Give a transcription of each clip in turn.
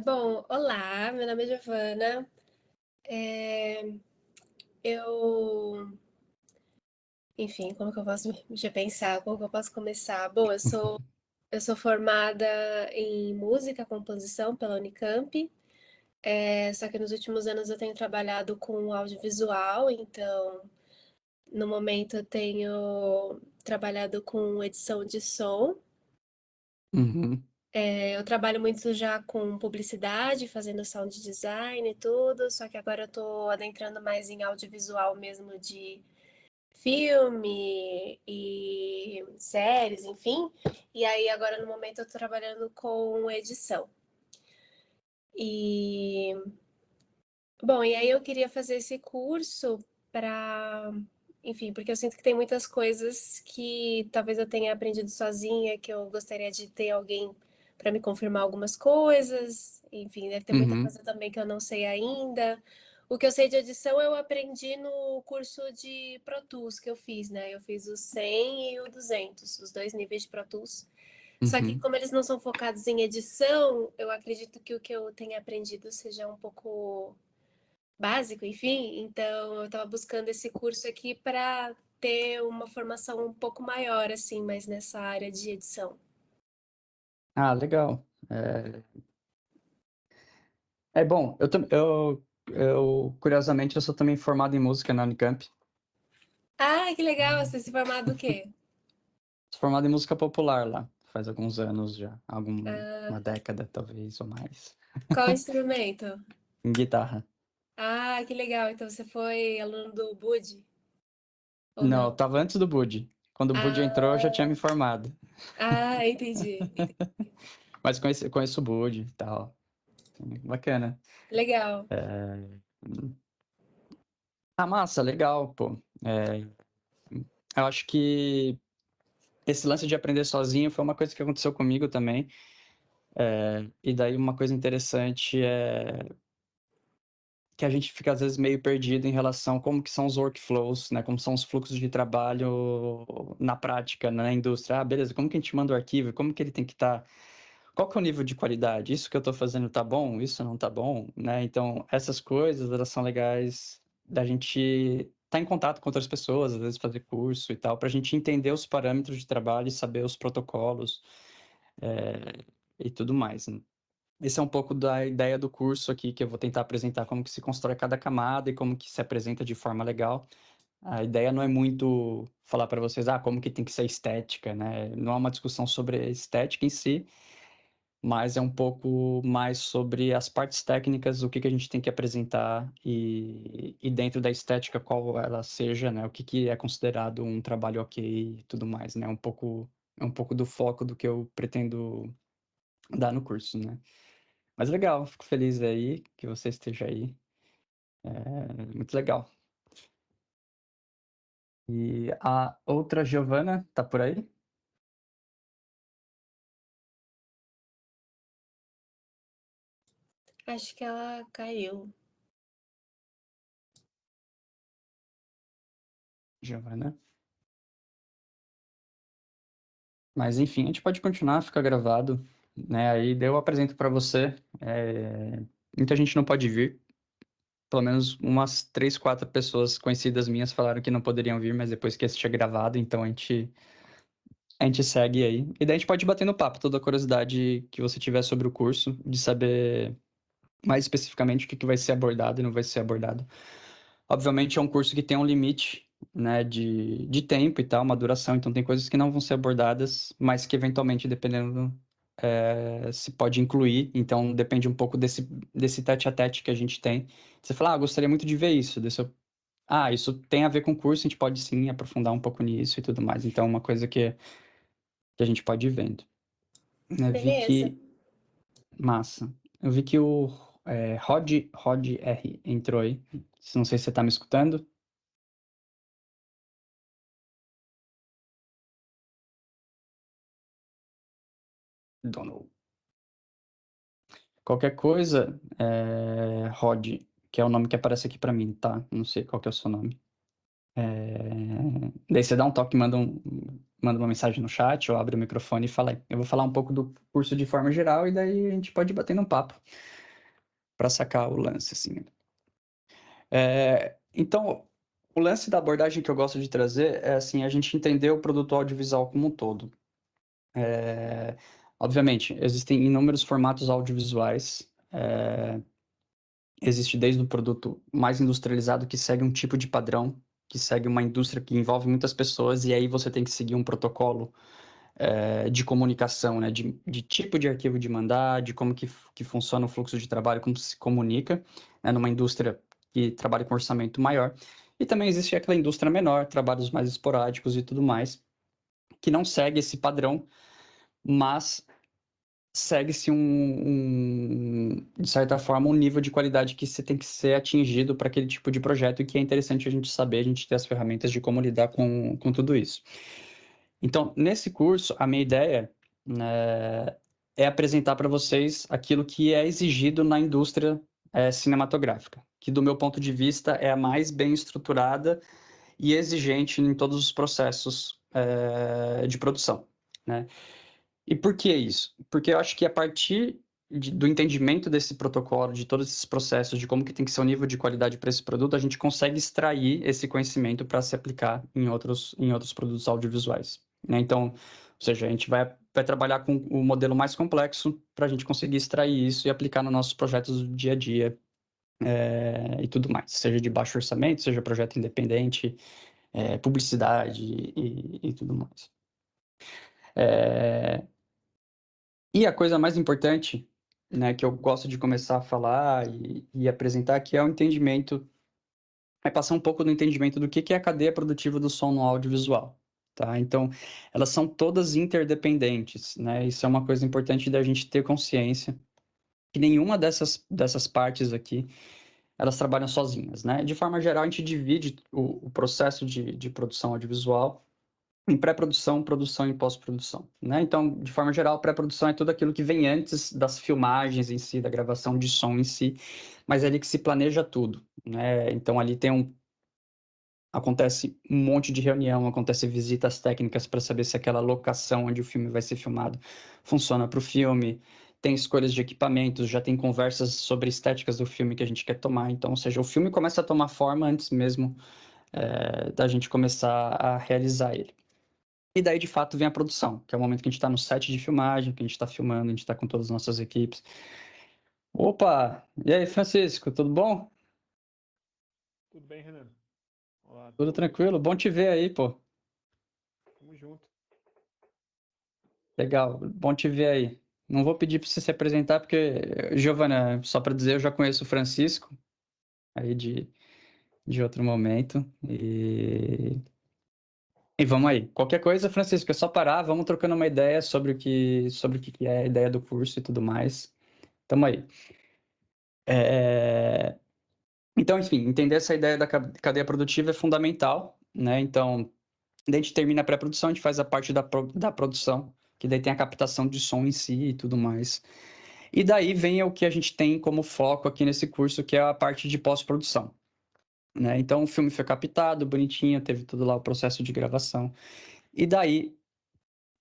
Bom, olá, meu nome é Giovana. É, eu, enfim, como que eu posso, deixa eu pensar, como que eu posso começar? Bom, eu sou formada em música, composição pela Unicamp, só que nos últimos anos eu tenho trabalhado com audiovisual, então no momento eu tenho trabalhado com edição de som. Uhum. Eu trabalho muito já com publicidade, fazendo sound design e tudo, só que agora eu tô adentrando mais em audiovisual mesmo de filme e séries, enfim. E aí agora no momento eu tô trabalhando com edição. E bom, e aí eu queria fazer esse curso para, enfim, porque eu sinto que tem muitas coisas que talvez eu tenha aprendido sozinha, que eu gostaria de ter alguém para me confirmar algumas coisas. Enfim, deve ter muita Uhum. coisa também que eu não sei ainda. O que eu sei de edição eu aprendi no curso de Pro Tools que eu fiz, né? Eu fiz o 100 e o 200, os dois níveis de Pro Tools. Só que Uhum. como eles não são focados em edição, eu acredito que o que eu tenha aprendido seja um pouco básico, enfim. Então, eu estava buscando esse curso aqui para ter uma formação um pouco maior, assim, mas nessa área de edição. Ah, legal. É bom, curiosamente, eu sou também formado em música na Unicamp. Ah, que legal! Você se formar do quê? Sou formado em música popular lá, faz alguns anos já, Ah, uma década talvez ou mais, qual instrumento? em guitarra. Ah, que legal! Então você foi aluno do Bud? Ou Não, eu não? tava antes do Bud. Quando o Bud entrou, eu já tinha Ah, me formado. entendi. Mas conheço o Bud e tal. Bacana. Legal. Ah, massa, legal, pô. Eu acho que esse lance de aprender sozinho foi uma coisa que aconteceu comigo também. E daí uma coisa interessante é que a gente fica às vezes meio perdido em relação a como que são os workflows, né? Como são os fluxos de trabalho na prática, na indústria. Ah, beleza, como que a gente manda o arquivo? Como que ele tem que estar? Qual que é o nível de qualidade? Isso que eu estou fazendo tá bom? Isso não tá bom, né? Então, essas coisas, elas são legais da gente estar em contato com outras pessoas, às vezes fazer curso e tal, para a gente entender os parâmetros de trabalho e saber os protocolos, e tudo mais, né? Esse é um pouco da ideia do curso aqui, que eu vou tentar apresentar como que se constrói cada camada e como que se apresenta de forma legal. A ideia não é muito falar para vocês, como que tem que ser estética, né? Não é uma discussão sobre a estética em si, mas é um pouco mais sobre as partes técnicas, o que que a gente tem que apresentar e dentro da estética, qual ela seja, né? O que que é considerado um trabalho ok e tudo mais, né? É um pouco do foco do que eu pretendo dar no curso, né? Mas legal, fico feliz aí que você esteja aí. É muito legal. E a outra Giovana tá por aí? Acho que ela caiu. Giovana. Mas enfim, a gente pode continuar, fica gravado, né? Aí daí eu apresento para você. Muita gente não pode vir. Pelo menos umas 3, 4 pessoas conhecidas minhas falaram que não poderiam vir, mas depois que assistir gravado, então a gente segue aí. E daí a gente pode bater no papo, toda a curiosidade que você tiver sobre o curso, de saber mais especificamente o que que vai ser abordado e não vai ser abordado. Obviamente é um curso que tem um limite, né, de tempo e tal, uma duração, então tem coisas que não vão ser abordadas, mas que eventualmente, dependendo, se pode incluir, então depende um pouco desse tete a tete que a gente tem. Você fala, gostaria muito de ver isso, isso tem a ver com o curso, a gente pode sim aprofundar um pouco nisso e tudo mais, então é uma coisa que a gente pode ir vendo. Eu vi Beleza. que, massa, eu vi que o Rod R entrou aí, não sei se você tá me escutando. Donald. Qualquer coisa, Rod, que é o nome que aparece aqui pra mim, tá? Não sei qual que é o seu nome. Daí você dá um toque, manda uma mensagem no chat ou abre o microfone e fala aí. Eu vou falar um pouco do curso de forma geral e daí a gente pode ir batendo um papo para sacar o lance, assim. Então, o lance da abordagem que eu gosto de trazer é, assim, a gente entender o produto audiovisual como um todo. Obviamente, existem inúmeros formatos audiovisuais. Existe desde o produto mais industrializado que segue um tipo de padrão, que segue uma indústria que envolve muitas pessoas, e aí você tem que seguir um protocolo de comunicação, né? De tipo de arquivo de mandar, de como que funciona o fluxo de trabalho, como se comunica, né? Numa indústria que trabalha com orçamento maior. E também existe aquela indústria menor, trabalhos mais esporádicos e tudo mais, que não segue esse padrão, mas segue-se de certa forma, um nível de qualidade que você tem que ser atingido para aquele tipo de projeto e que é interessante a gente saber, a gente ter as ferramentas de como lidar com tudo isso. Então, nesse curso, a minha ideia, né, é apresentar para vocês aquilo que é exigido na indústria cinematográfica, que do meu ponto de vista é a mais bem estruturada e exigente em todos os processos de produção, né? E por que isso? Porque eu acho que a partir do entendimento desse protocolo, de todos esses processos, de como que tem que ser o nível de qualidade para esse produto, a gente consegue extrair esse conhecimento para se aplicar em outros produtos audiovisuais, né? Então, ou seja, a gente vai trabalhar com o modelo mais complexo para a gente conseguir extrair isso e aplicar nos nossos projetos do dia a dia e tudo mais, seja de baixo orçamento, seja projeto independente, publicidade e tudo mais. E a coisa mais importante, né, que eu gosto de começar a falar e apresentar, que é o entendimento, é passar um pouco do entendimento do que é a cadeia produtiva do som no audiovisual, tá? Então, elas são todas interdependentes, né? Isso é uma coisa importante da gente ter consciência, que nenhuma dessas partes aqui, elas trabalham sozinhas, né? De forma geral, a gente divide o processo de produção audiovisual em pré-produção, produção e pós-produção, né? Então, de forma geral, pré-produção é tudo aquilo que vem antes das filmagens em si, da gravação de som em si, mas é ali que se planeja tudo, né? Então, ali acontece um monte de reunião, acontece visitas técnicas para saber se aquela locação onde o filme vai ser filmado funciona para o filme, tem escolhas de equipamentos, já tem conversas sobre estéticas do filme que a gente quer tomar, então, ou seja, o filme começa a tomar forma antes mesmo da gente começar a realizar ele. E daí, de fato, vem a produção, que é o momento que a gente está no set de filmagem, que a gente está filmando, a gente está com todas as nossas equipes. Opa! E aí, Francisco, tudo bom? Tudo bem, Renan? Olá, Tudo tranquilo? Bom te ver aí, pô. tamo junto. Legal, bom te ver aí. Não vou pedir para você se apresentar, porque, Giovana, só para dizer, eu já conheço o Francisco, aí de outro momento. E vamos aí. Qualquer coisa, Francisco, é só parar, vamos trocando uma ideia sobre o que é a ideia do curso e tudo mais. Tamo aí. Então, enfim, entender essa ideia da cadeia produtiva é fundamental, né? Então, daí a gente termina a pré-produção, a gente faz a parte da produção, que daí tem a captação de som em si e tudo mais. E daí vem o que a gente tem como foco aqui nesse curso, que é a parte de pós-produção, né? Então, o filme foi captado, bonitinho, teve tudo lá o processo de gravação. E daí,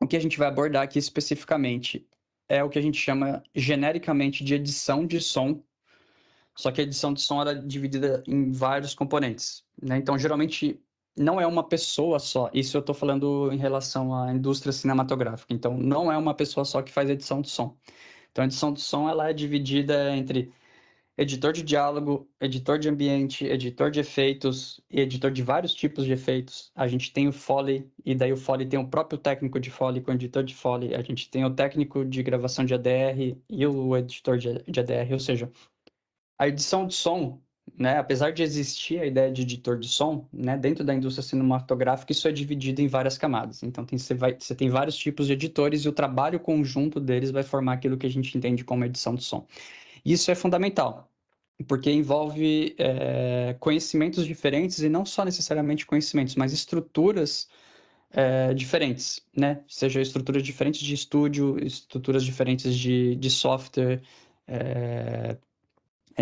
o que a gente vai abordar aqui especificamente é o que a gente chama genericamente de edição de som. Só que a edição de som era dividida em vários componentes, né? Então, geralmente, não é uma pessoa só. Isso eu estou falando em relação à indústria cinematográfica. Então, não é uma pessoa só que faz edição de som. Então, a edição de som ela é dividida entre editor de diálogo, editor de ambiente, editor de efeitos e editor de vários tipos de efeitos. A gente tem o Foley, e daí o Foley tem o próprio técnico de Foley com o editor de Foley. A gente tem o técnico de gravação de ADR e o editor de ADR, ou seja, a edição de som, né, apesar de existir a ideia de editor de som, né, dentro da indústria cinematográfica, isso é dividido em várias camadas. Então, você tem vários tipos de editores e o trabalho conjunto deles vai formar aquilo que a gente entende como edição de som. Isso é fundamental, porque envolve conhecimentos diferentes e não só necessariamente conhecimentos, mas estruturas diferentes, né? Seja estruturas diferentes de estúdio, estruturas diferentes de software,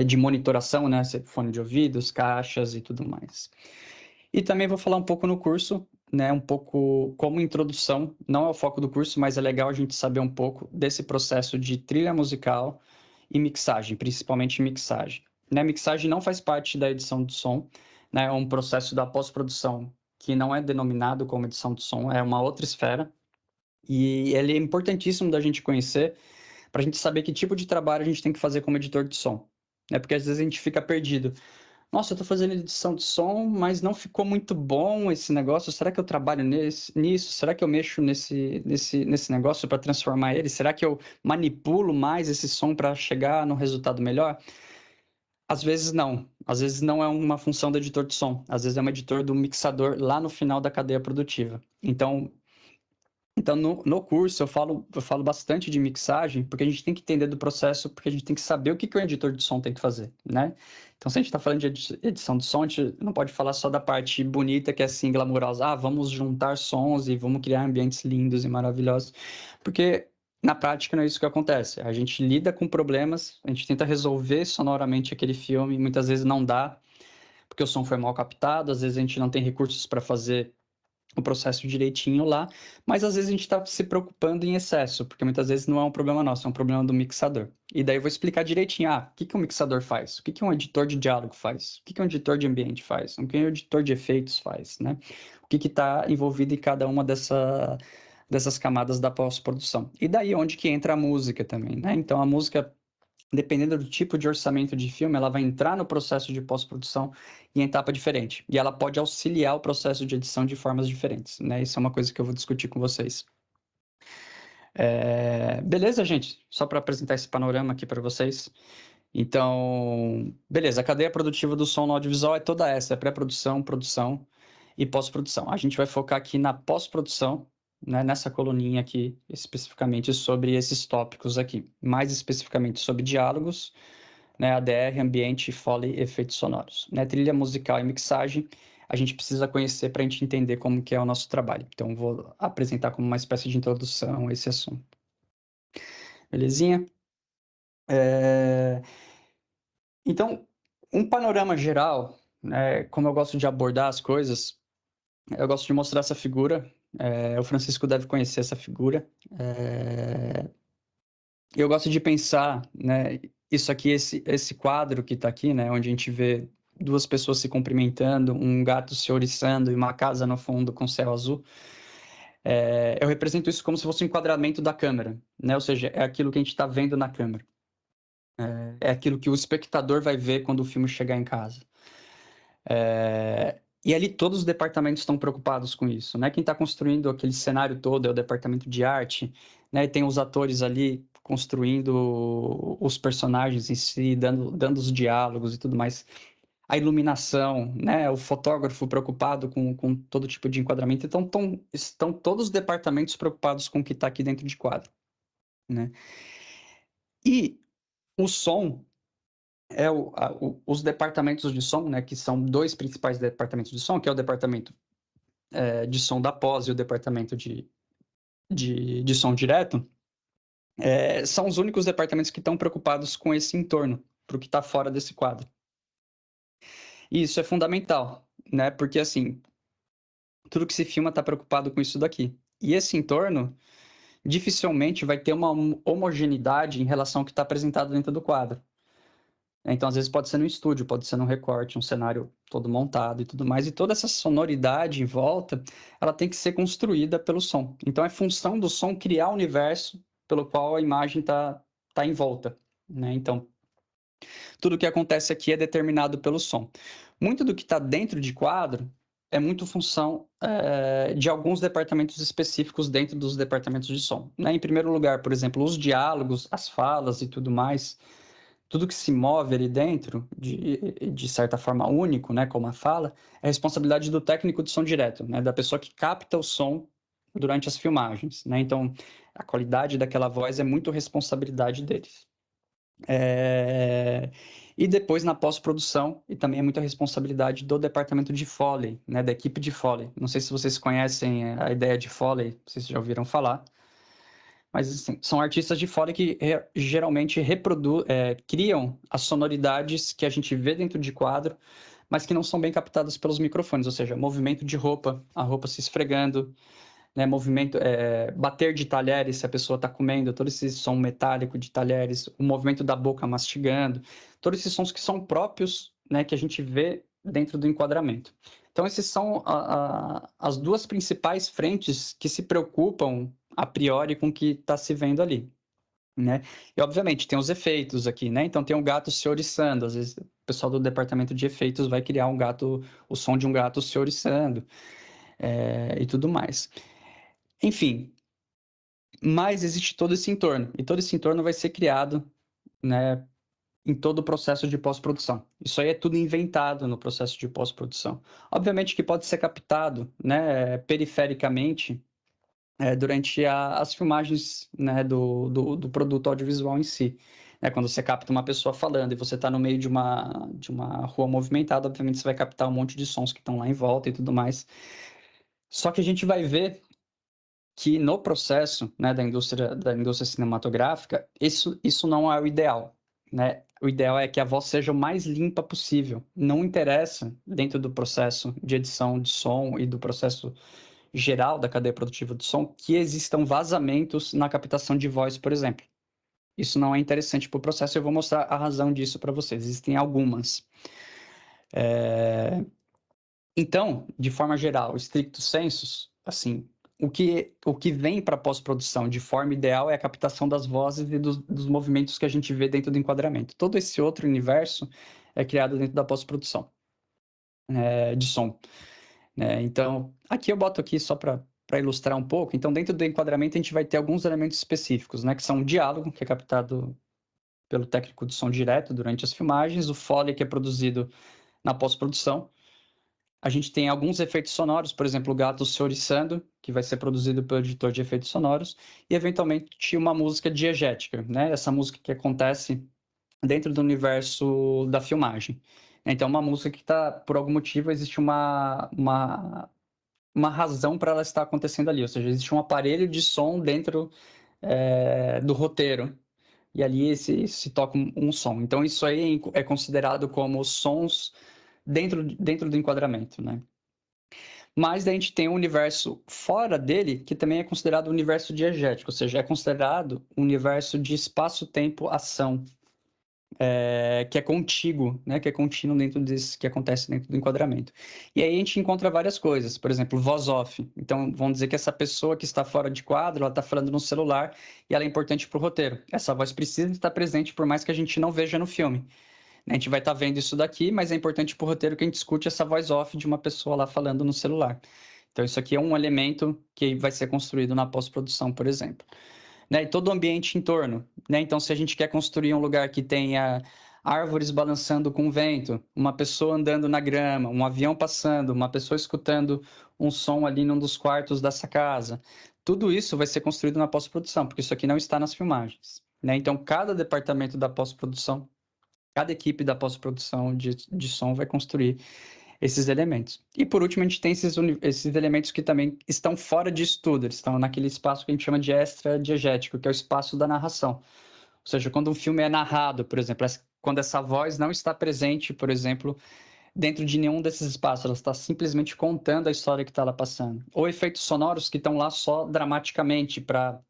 de monitoração, né? Fone de ouvidos, caixas e tudo mais. E também vou falar um pouco no curso né, um pouco como introdução, não é o foco do curso, mas é legal a gente saber um pouco desse processo de trilha musical e mixagem, principalmente mixagem. Né, mixagem não faz parte da edição de som, né, é um processo da pós-produção que não é denominado como edição de som, é uma outra esfera, e ele é importantíssimo da gente conhecer para a gente saber que tipo de trabalho a gente tem que fazer como editor de som, né, porque às vezes a gente fica perdido. Nossa, eu tô fazendo edição de som, mas não ficou muito bom esse negócio. Será que eu trabalho nisso? Será que eu mexo nesse negócio para transformar ele? Será que eu manipulo mais esse som para chegar no resultado melhor? Às vezes não. Às vezes não é uma função do editor de som. Às vezes é um editor do mixador lá no final da cadeia produtiva. Então, no curso, eu falo bastante de mixagem, porque a gente tem que entender do processo, porque a gente tem que saber o que o editor de som tem que fazer, né? Então, se a gente está falando de edição de som, a gente não pode falar só da parte bonita, que é assim, glamourosa. Ah, vamos juntar sons e vamos criar ambientes lindos e maravilhosos. Porque, na prática, não é isso que acontece. A gente lida com problemas, a gente tenta resolver sonoramente aquele filme, muitas vezes não dá, porque o som foi mal captado, às vezes a gente não tem recursos para fazer o processo direitinho lá, mas às vezes a gente está se preocupando em excesso, porque muitas vezes não é um problema nosso, é um problema do mixador. E daí eu vou explicar direitinho, o que um mixador faz? O que um editor de diálogo faz? O que um editor de ambiente faz? O que um editor de efeitos faz, né? O que está envolvido em cada uma dessas camadas da pós-produção. E daí onde que entra a música também, né? Então a música, dependendo do tipo de orçamento de filme, ela vai entrar no processo de pós-produção em etapa diferente. E ela pode auxiliar o processo de edição de formas diferentes, né? Isso é uma coisa que eu vou discutir com vocês. Beleza, gente? Só para apresentar esse panorama aqui para vocês. Então, beleza, a cadeia produtiva do som no audiovisual é toda essa, é pré-produção, produção e pós-produção. A gente vai focar aqui na pós-produção, né, nessa coluninha aqui, especificamente sobre esses tópicos aqui. Mais especificamente sobre diálogos, né, ADR, ambiente, Foley e efeitos sonoros. Né, trilha musical e mixagem, a gente precisa conhecer para a gente entender como que é o nosso trabalho. Então, vou apresentar como uma espécie de introdução esse assunto. Belezinha? Então, um panorama geral, né, como eu gosto de abordar as coisas, eu gosto de mostrar essa figura. O Francisco deve conhecer essa figura. Eu gosto de pensar, né, isso aqui, esse quadro que está aqui, né, onde a gente vê duas pessoas se cumprimentando, um gato se ouriçando e uma casa no fundo com céu azul. Eu represento isso como se fosse um enquadramento da câmera, né? Ou seja, é aquilo que a gente está vendo na câmera. É aquilo que o espectador vai ver quando o filme chegar em casa. E ali todos os departamentos estão preocupados com isso, né? Quem está construindo aquele cenário todo é o departamento de arte, né? E tem os atores ali construindo os personagens em si, dando os diálogos e tudo mais. A iluminação, né? O fotógrafo preocupado com todo tipo de enquadramento. Então, estão todos os departamentos preocupados com o que está aqui dentro de quadro, né? E o som os departamentos de som, né, que são dois principais departamentos de som, que é o departamento de som da pós e o departamento de som direto, são os únicos departamentos que estão preocupados com esse entorno, para o que está fora desse quadro. E isso é fundamental, né, porque assim, tudo que se filma está preocupado com isso daqui. E esse entorno dificilmente vai ter uma homogeneidade em relação ao que está apresentado dentro do quadro. Então, às vezes pode ser no estúdio, pode ser num recorte, um cenário todo montado e tudo mais. E toda essa sonoridade em volta, ela tem que ser construída pelo som. Então, é função do som criar o universo pelo qual a imagem tá em volta, né? Então, tudo que acontece aqui é determinado pelo som. Muito do que está dentro de quadro é muito função de alguns departamentos específicos dentro dos departamentos de som, né? Em primeiro lugar, por exemplo, os diálogos, as falas e tudo mais, tudo que se move ali dentro, de certa forma único, né, como a fala, é responsabilidade do técnico de som direto, né, da pessoa que capta o som durante as filmagens, né? Então, a qualidade daquela voz é muito responsabilidade deles. E depois na pós-produção, e também é muita responsabilidade do departamento de Foley, né, da equipe de Foley. Não sei se vocês conhecem a ideia de Foley, vocês já ouviram falar. Mas assim, são artistas de fora que geralmente criam as sonoridades que a gente vê dentro de quadro mas que não são bem captadas pelos microfones, ou seja, movimento de roupa, a roupa se esfregando, né, movimento, bater de talheres se a pessoa está comendo, todo esse som metálico de talheres, o movimento da boca mastigando, todos esses sons que são próprios, né, que a gente vê dentro do enquadramento. Então, esses são as duas principais frentes que se preocupam a priori com o que está se vendo ali, né? E, obviamente, tem os efeitos aqui, né? Então, tem um gato se ouriçando. Às vezes, o pessoal do departamento de efeitos vai criar um gato, o som de um gato se ouriçando, e tudo mais. Enfim, mas existe todo esse entorno, e todo esse entorno vai ser criado, né, em todo o processo de pós-produção. Isso aí é tudo inventado no processo de pós-produção. Obviamente que pode ser captado, né, perifericamente, durante as filmagens, né, do produto audiovisual em si. Quando você capta uma pessoa falando e você está no meio de uma rua movimentada, obviamente você vai captar um monte de sons que estão lá em volta e tudo mais. Só que a gente vai ver que no processo, né, da indústria cinematográfica, isso não é o ideal, né? O ideal é que a voz seja o mais limpa possível. Não interessa, dentro do processo de edição de som e do processo geral da cadeia produtiva do som, que existam vazamentos na captação de voz, por exemplo. Isso não é interessante para o processo, eu vou mostrar a razão disso para vocês. Existem algumas. Então, de forma geral, stricto sensus, assim, o que vem para pós-produção de forma ideal é a captação das vozes e dos movimentos que a gente vê dentro do enquadramento. Todo esse outro universo é criado dentro da pós-produção de som. Então, aqui eu boto aqui só para ilustrar um pouco. Então, dentro do enquadramento, a gente vai ter alguns elementos específicos, né, que são o diálogo, que é captado pelo técnico de som direto durante as filmagens, o Foley, que é produzido na pós-produção. A gente tem alguns efeitos sonoros, por exemplo, o gato se ouriçando, que vai ser produzido pelo editor de efeitos sonoros, e eventualmente uma música diegética, né? Essa música que acontece dentro do universo da filmagem. Então, uma música que está, por algum motivo, existe uma razão para ela estar acontecendo ali, ou seja, existe um aparelho de som dentro do roteiro, e ali se toca um som. Então, isso aí é considerado como sons dentro do enquadramento, né? Mas daí a gente tem um universo fora dele, que também é considerado um universo diegético, ou seja, é considerado um universo de espaço-tempo-ação, que é contíguo, né? Que é contínuo dentro desse, que acontece dentro do enquadramento. E aí a gente encontra várias coisas, por exemplo, voz off. Então, vamos dizer que essa pessoa que está fora de quadro, ela está falando no celular e ela é importante para o roteiro. Essa voz precisa estar presente, por mais que a gente não veja no filme. A gente vai estar vendo isso daqui, mas é importante para o roteiro que a gente escute essa voz off de uma pessoa lá falando no celular. Então, isso aqui é um elemento que vai ser construído na pós-produção, por exemplo. E todo o ambiente em torno. Então, se a gente quer construir um lugar que tenha árvores balançando com o vento, uma pessoa andando na grama, um avião passando, uma pessoa escutando um som ali num dos quartos dessa casa, tudo isso vai ser construído na pós-produção, porque isso aqui não está nas filmagens. Então, cada departamento da pós-produção, cada equipe da pós-produção de som vai construir esses elementos. E por último, a gente tem esses elementos que também estão fora de estudo, eles estão naquele espaço que a gente chama de extra-diegético, que é o espaço da narração. Ou seja, quando um filme é narrado, por exemplo, quando essa voz não está presente, por exemplo, dentro de nenhum desses espaços, ela está simplesmente contando a história que está lá passando. Ou efeitos sonoros que estão lá só dramaticamente para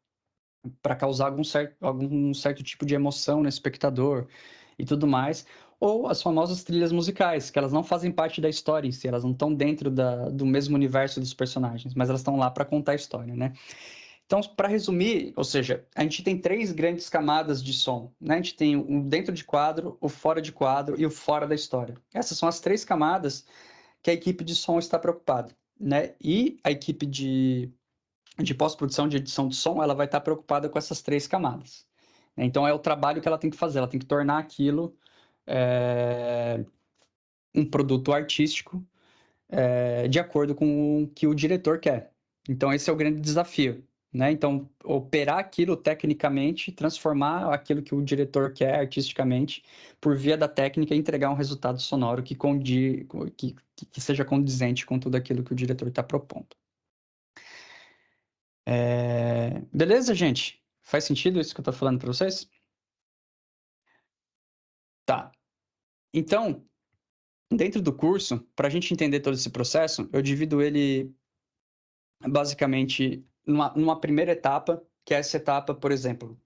causar algum certo tipo de emoção no espectador e tudo mais, ou as famosas trilhas musicais, que elas não fazem parte da história em si, elas não estão dentro do mesmo universo dos personagens, mas elas estão lá para contar a história, né? Então, para resumir, ou seja, a gente tem três grandes camadas de som, né? A gente tem o dentro de quadro, o fora de quadro e o fora da história. Essas são as três camadas que a equipe de som está preocupada, né? E a equipe de pós-produção, de edição de som, ela vai estar preocupada com essas três camadas. Então, é o trabalho que ela tem que fazer, ela tem que tornar aquilo um produto artístico de acordo com o que o diretor quer. Então, esse é o grande desafio. Então, operar aquilo tecnicamente, transformar aquilo que o diretor quer artisticamente, por via da técnica, e entregar um resultado sonoro que seja condizente com tudo aquilo que o diretor está propondo. Beleza, gente? Faz sentido isso que eu estou falando para vocês? Tá. Então, Dentro do curso, para a gente entender todo esse processo, eu divido ele basicamente numa primeira etapa, que é essa etapa, por exemplo,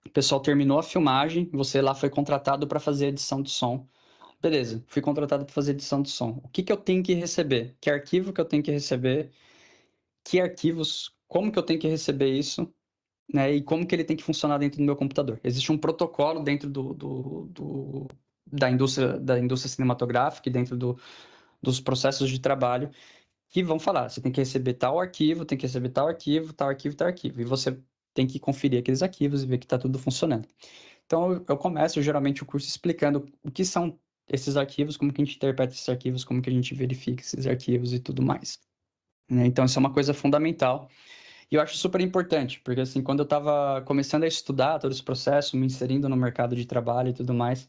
o pessoal terminou a filmagem, você lá foi contratado para fazer edição de som. Beleza, fui contratado para fazer edição de som. O que que eu tenho que receber? Que arquivo que eu tenho que receber? Que arquivos? Como que eu tenho que receber isso? Né? E como que ele tem que funcionar dentro do meu computador? Existe um protocolo dentro da indústria cinematográfica e dentro dos processos de trabalho que vão falar, você tem que receber tal arquivo, tem que receber tal arquivo, tal arquivo, tal arquivo. E você tem que conferir aqueles arquivos e ver que está tudo funcionando. Então, eu começo geralmente o curso explicando o que são esses arquivos, como que a gente interpreta esses arquivos, como que a gente verifica esses arquivos e tudo mais. Né? Então, isso é uma coisa fundamental. E eu acho super importante, porque assim, quando eu estava começando a estudar todo esse processo, me inserindo no mercado de trabalho e tudo mais,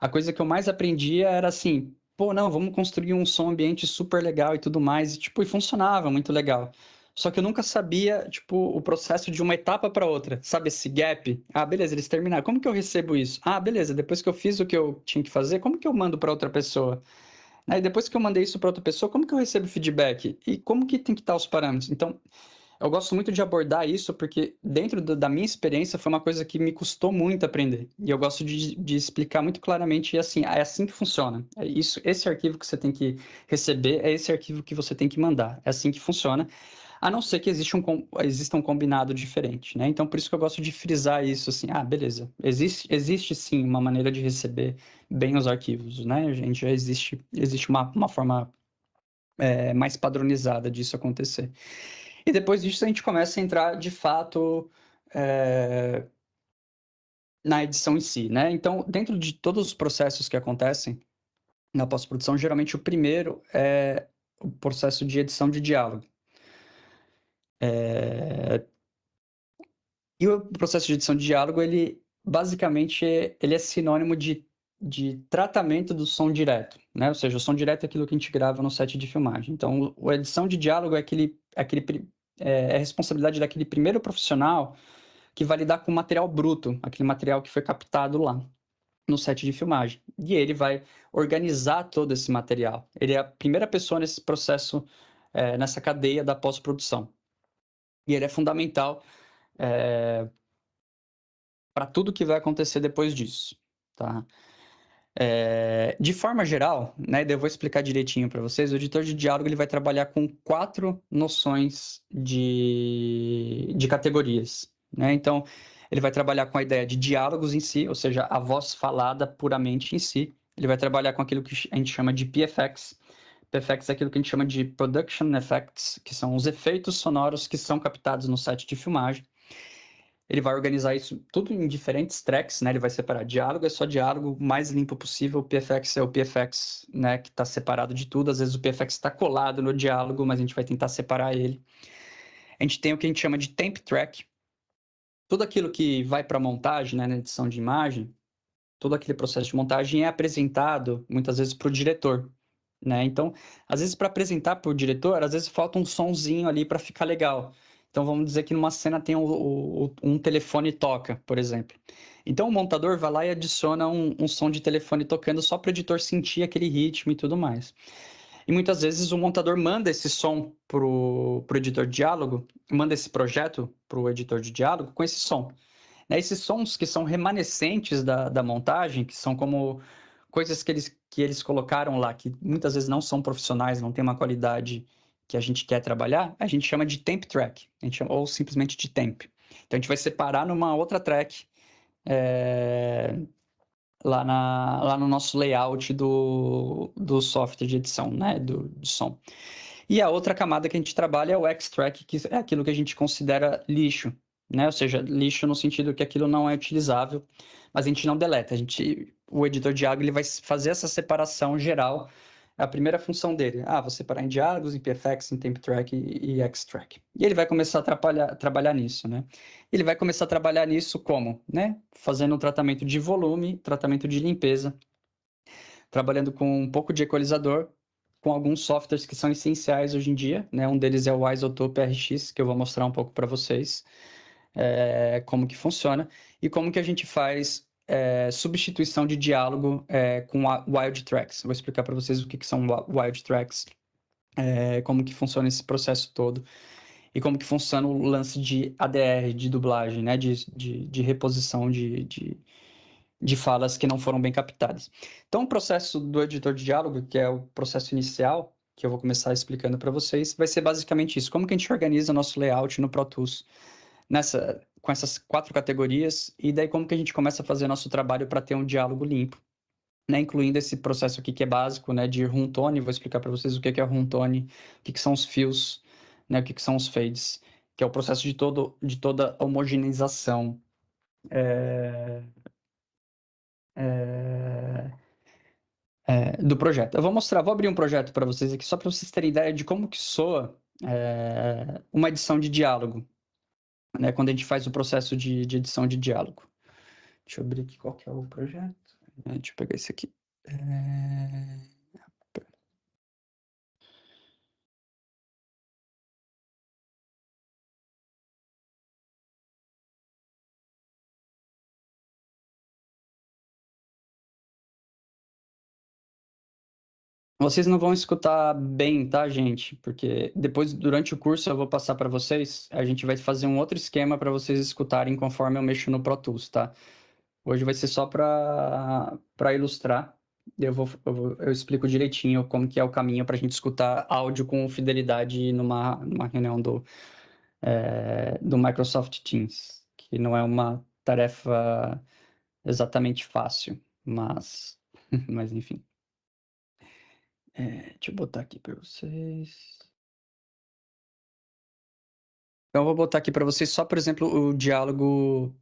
a coisa que eu mais aprendia era assim, pô, não, vamos construir um som ambiente super legal e tudo mais, e tipo, e funcionava muito legal. Só que eu nunca sabia, tipo, o processo de uma etapa para outra, sabe, esse gap. Ah, beleza, eles terminaram. Como que eu recebo isso? Ah, beleza, depois que eu fiz o que eu tinha que fazer, como que eu mando para outra pessoa? Aí depois que eu mandei isso para outra pessoa, como que eu recebo feedback? E como que tem que estar os parâmetros? Então, eu gosto muito de abordar isso porque, dentro da minha experiência, foi uma coisa que me custou muito aprender. E eu gosto de explicar muito claramente, assim, é assim que funciona. É isso, esse arquivo que você tem que receber é esse arquivo que você tem que mandar. É assim que funciona, a não ser que exista um combinado diferente, né? Então, por isso que eu gosto de frisar isso, assim, ah, beleza, existe sim uma maneira de receber bem os arquivos, né? A gente já existe uma forma mais padronizada disso acontecer. E depois disso a gente começa a entrar, de fato, na edição em si, né? Então, dentro de todos os processos que acontecem na pós-produção, geralmente o primeiro é o processo de edição de diálogo. E o processo de edição de diálogo, ele basicamente ele é sinônimo de tratamento do som direto, né? Ou seja, o som direto é aquilo que a gente grava no set de filmagem. Então, a edição de diálogo é a responsabilidade daquele primeiro profissional que vai lidar com o material bruto, aquele material que foi captado lá no set de filmagem. E ele vai organizar todo esse material. Ele é a primeira pessoa nesse processo, nessa cadeia da pós-produção. E ele é fundamental para tudo que vai acontecer depois disso, tá? De forma geral, né, eu vou explicar direitinho para vocês, o editor de diálogo ele vai trabalhar com 4 noções de categorias, né? Então, ele vai trabalhar com a ideia de diálogos em si, ou seja, a voz falada puramente em si. Ele vai trabalhar com aquilo que a gente chama de PFX. PFX é aquilo que a gente chama de Production Effects, que são os efeitos sonoros que são captados no set de filmagem. Ele vai organizar isso tudo em diferentes tracks, né? Ele vai separar diálogo, é só diálogo, mais limpo possível. O PFX é o PFX, né? Que está separado de tudo. Às vezes o PFX está colado no diálogo, mas a gente vai tentar separar ele. A gente tem o que a gente chama de temp track. Tudo aquilo que vai para montagem, né? Na edição de imagem, todo aquele processo de montagem é apresentado muitas vezes para o diretor, né? Então, às vezes para apresentar para o diretor, às vezes falta um sonzinho ali para ficar legal. Então, vamos dizer que numa cena tem um telefone toca, por exemplo. Então, o montador vai lá e adiciona um som de telefone tocando só para o editor sentir aquele ritmo e tudo mais. E muitas vezes o montador manda esse som pro editor de diálogo, manda esse projeto pro editor de diálogo com esse som. Né? Esses sons que são remanescentes da montagem, que são como coisas que eles colocaram lá, que muitas vezes não são profissionais, não tem uma qualidade que a gente quer trabalhar, a gente chama de temp track, ou simplesmente de temp. Então a gente vai separar numa outra track lá no nosso layout do software de edição, né, de som. E a outra camada que a gente trabalha é o extract, que é aquilo que a gente considera lixo, né? Ou seja, lixo no sentido que aquilo não é utilizável, mas a gente não deleta. O editor de diálogo ele vai fazer essa separação geral. É a primeira função dele. Vou separar em diálogos, em PFX, em temp track e extract. E ele vai começar a trabalhar nisso, né? Ele vai começar a trabalhar nisso como, né? Fazendo um tratamento de volume, tratamento de limpeza, trabalhando com um pouco de equalizador, com alguns softwares que são essenciais hoje em dia, né? Um deles é o Isotope RX, que eu vou mostrar um pouco para vocês como que funciona e como que a gente faz substituição de diálogo com wild tracks. Vou explicar para vocês o que são wild tracks, como que funciona esse processo todo e como que funciona o lance de ADR, de dublagem, né? De reposição de falas que não foram bem captadas. Então, o processo do editor de diálogo, que é o processo inicial, que eu vou começar explicando para vocês, vai ser basicamente isso. Como que a gente organiza nosso layout no Pro Tools com essas 4 categorias, e daí como que a gente começa a fazer nosso trabalho para ter um diálogo limpo, né? Incluindo esse processo aqui que é básico, né? De room tone. Vou explicar para vocês o que é room tone, o que são os fios, né? O que são os fades, que é o processo de toda homogeneização. Do projeto. Eu vou abrir um projeto para vocês aqui, só para vocês terem ideia de como que soa uma edição de diálogo, né? Quando a gente faz o processo de edição de diálogo. Deixa eu abrir aqui qual que é o projeto. Deixa eu pegar esse aqui. Vocês não vão escutar bem, tá, gente? Porque depois, durante o curso, eu vou passar para vocês. A gente vai fazer um outro esquema para vocês escutarem conforme eu mexo no Pro Tools, tá? Hoje vai ser só para ilustrar. Eu explico direitinho como que é o caminho para a gente escutar áudio com fidelidade numa reunião do Microsoft Teams, que não é uma tarefa exatamente fácil, mas enfim. Deixa eu botar aqui para vocês. Então, eu vou botar aqui para vocês só, por exemplo, o diálogo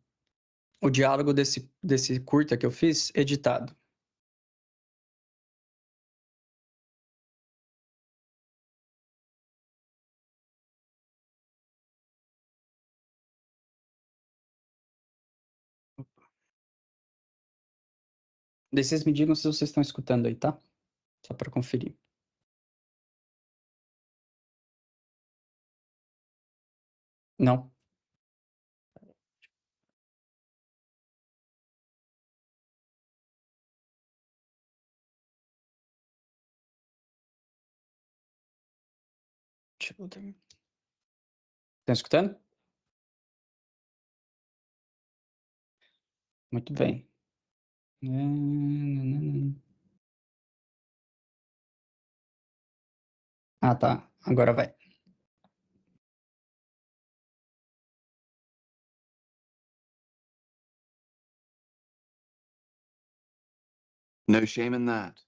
desse curta que eu fiz, editado. Daí vocês me digam se vocês estão escutando aí, tá? Só para conferir. Não? Deixa eu botar. Estão escutando? Muito bem. Ah, tá. Agora vai. No shame in that.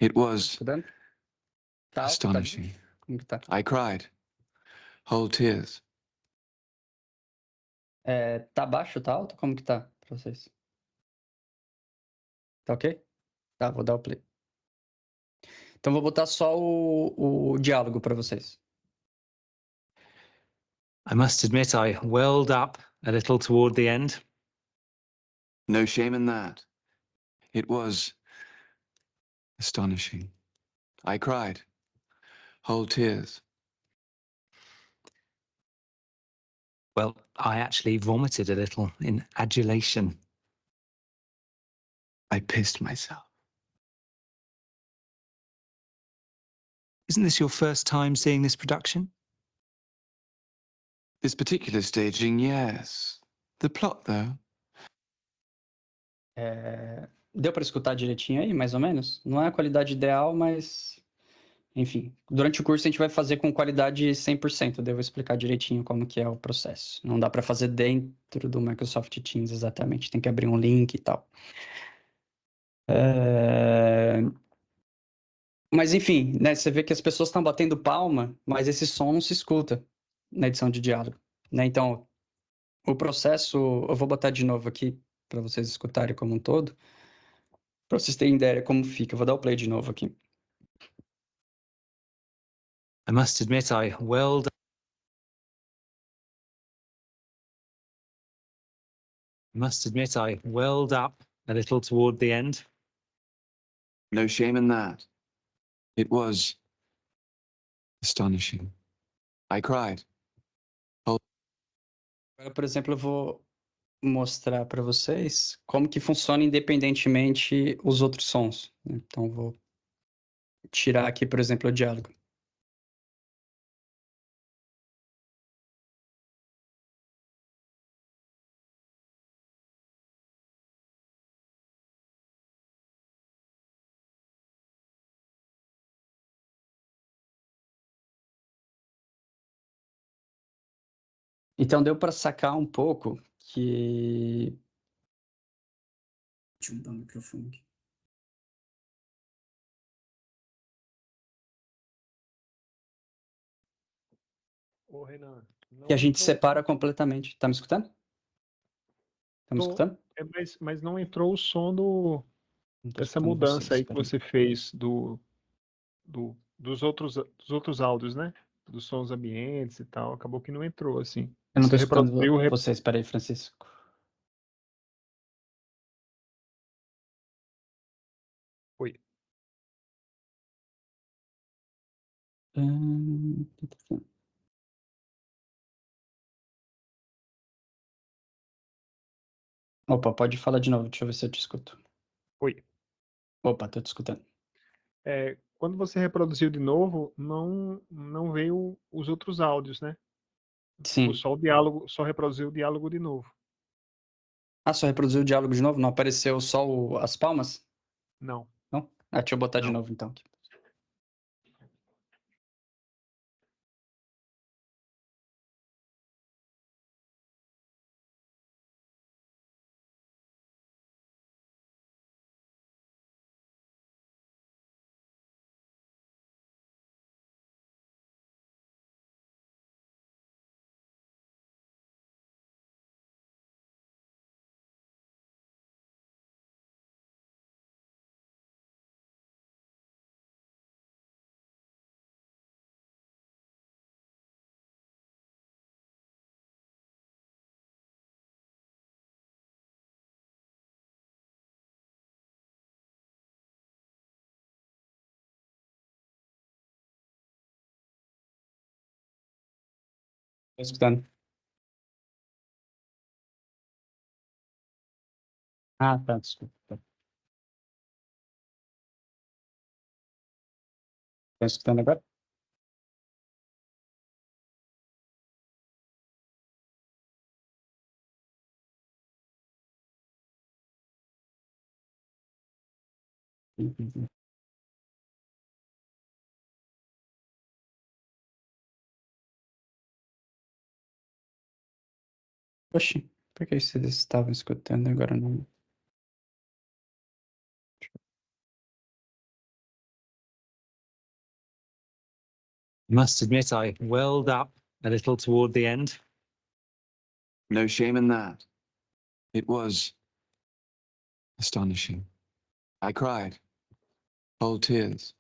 It was Escutando? Tá alto, tá astonishing. baixo? Como que tá? I cried. Whole tears. Tá baixo, tá alto? Como que tá pra vocês? Tá ok? Tá, vou dar o play. Então, vou botar só o diálogo para vocês. I must admit I welled up a little toward the end. No shame in that. It was astonishing. I cried. Whole tears. Well, I actually vomited a little in adulation. I pissed myself. Isn't this your first time seeing this production? This particular staging, yes. The plot, though. Deu para escutar direitinho aí, mais ou menos? Não é a qualidade ideal, mas... Enfim, durante o curso a gente vai fazer com qualidade 100%. Devo explicar direitinho como que é o processo. Não dá para fazer dentro do Microsoft Teams exatamente. Tem que abrir um link e tal. Mas enfim, né, você vê que as pessoas estão batendo palma, mas esse som não se escuta na edição de diálogo, né? Então, o processo, eu vou botar de novo aqui para vocês escutarem como um todo, para vocês terem ideia como fica. Eu vou dar o play de novo aqui. I must admit I welled up a little toward the end. No shame in that. It was astonishing. I cried. Agora, por exemplo, eu vou mostrar para vocês como que funciona independentemente os outros sons, né? Então, vou tirar aqui, por exemplo, o diálogo. Então, deu para sacar um pouco que... Deixa eu mudar o microfone aqui. Ô, Renan, Que a não gente entrou. separa completamente. Tá me escutando? Tá me Tô. escutando? Mas não entrou o som do, Não tô dessa escutando mudança vocês, aí que peraí. você fez dos outros áudios, né? Dos sons ambientes e tal. Acabou que não entrou, assim. Eu não tô Você escutando reproduziu. vocês, peraí, Francisco. Oi. Opa, pode falar de novo, deixa eu ver se eu te escuto. Oi. Opa, tô te escutando. Quando você reproduziu de novo, não veio os outros áudios, né? Ficou Sim. só o diálogo, só reproduziu o diálogo de novo. Ah, só reproduziu o diálogo de novo? Não apareceu só as palmas? Não, Não? Ah, deixa eu botar de não. novo, então. Tô escutando. Ah, tá, desculpa. Tá escutando agora? Oxi, por que vocês estavam escutando e agora não? Must admit, I welled up a little toward the end. No shame in that. It was astonishing. I cried. Whole tears.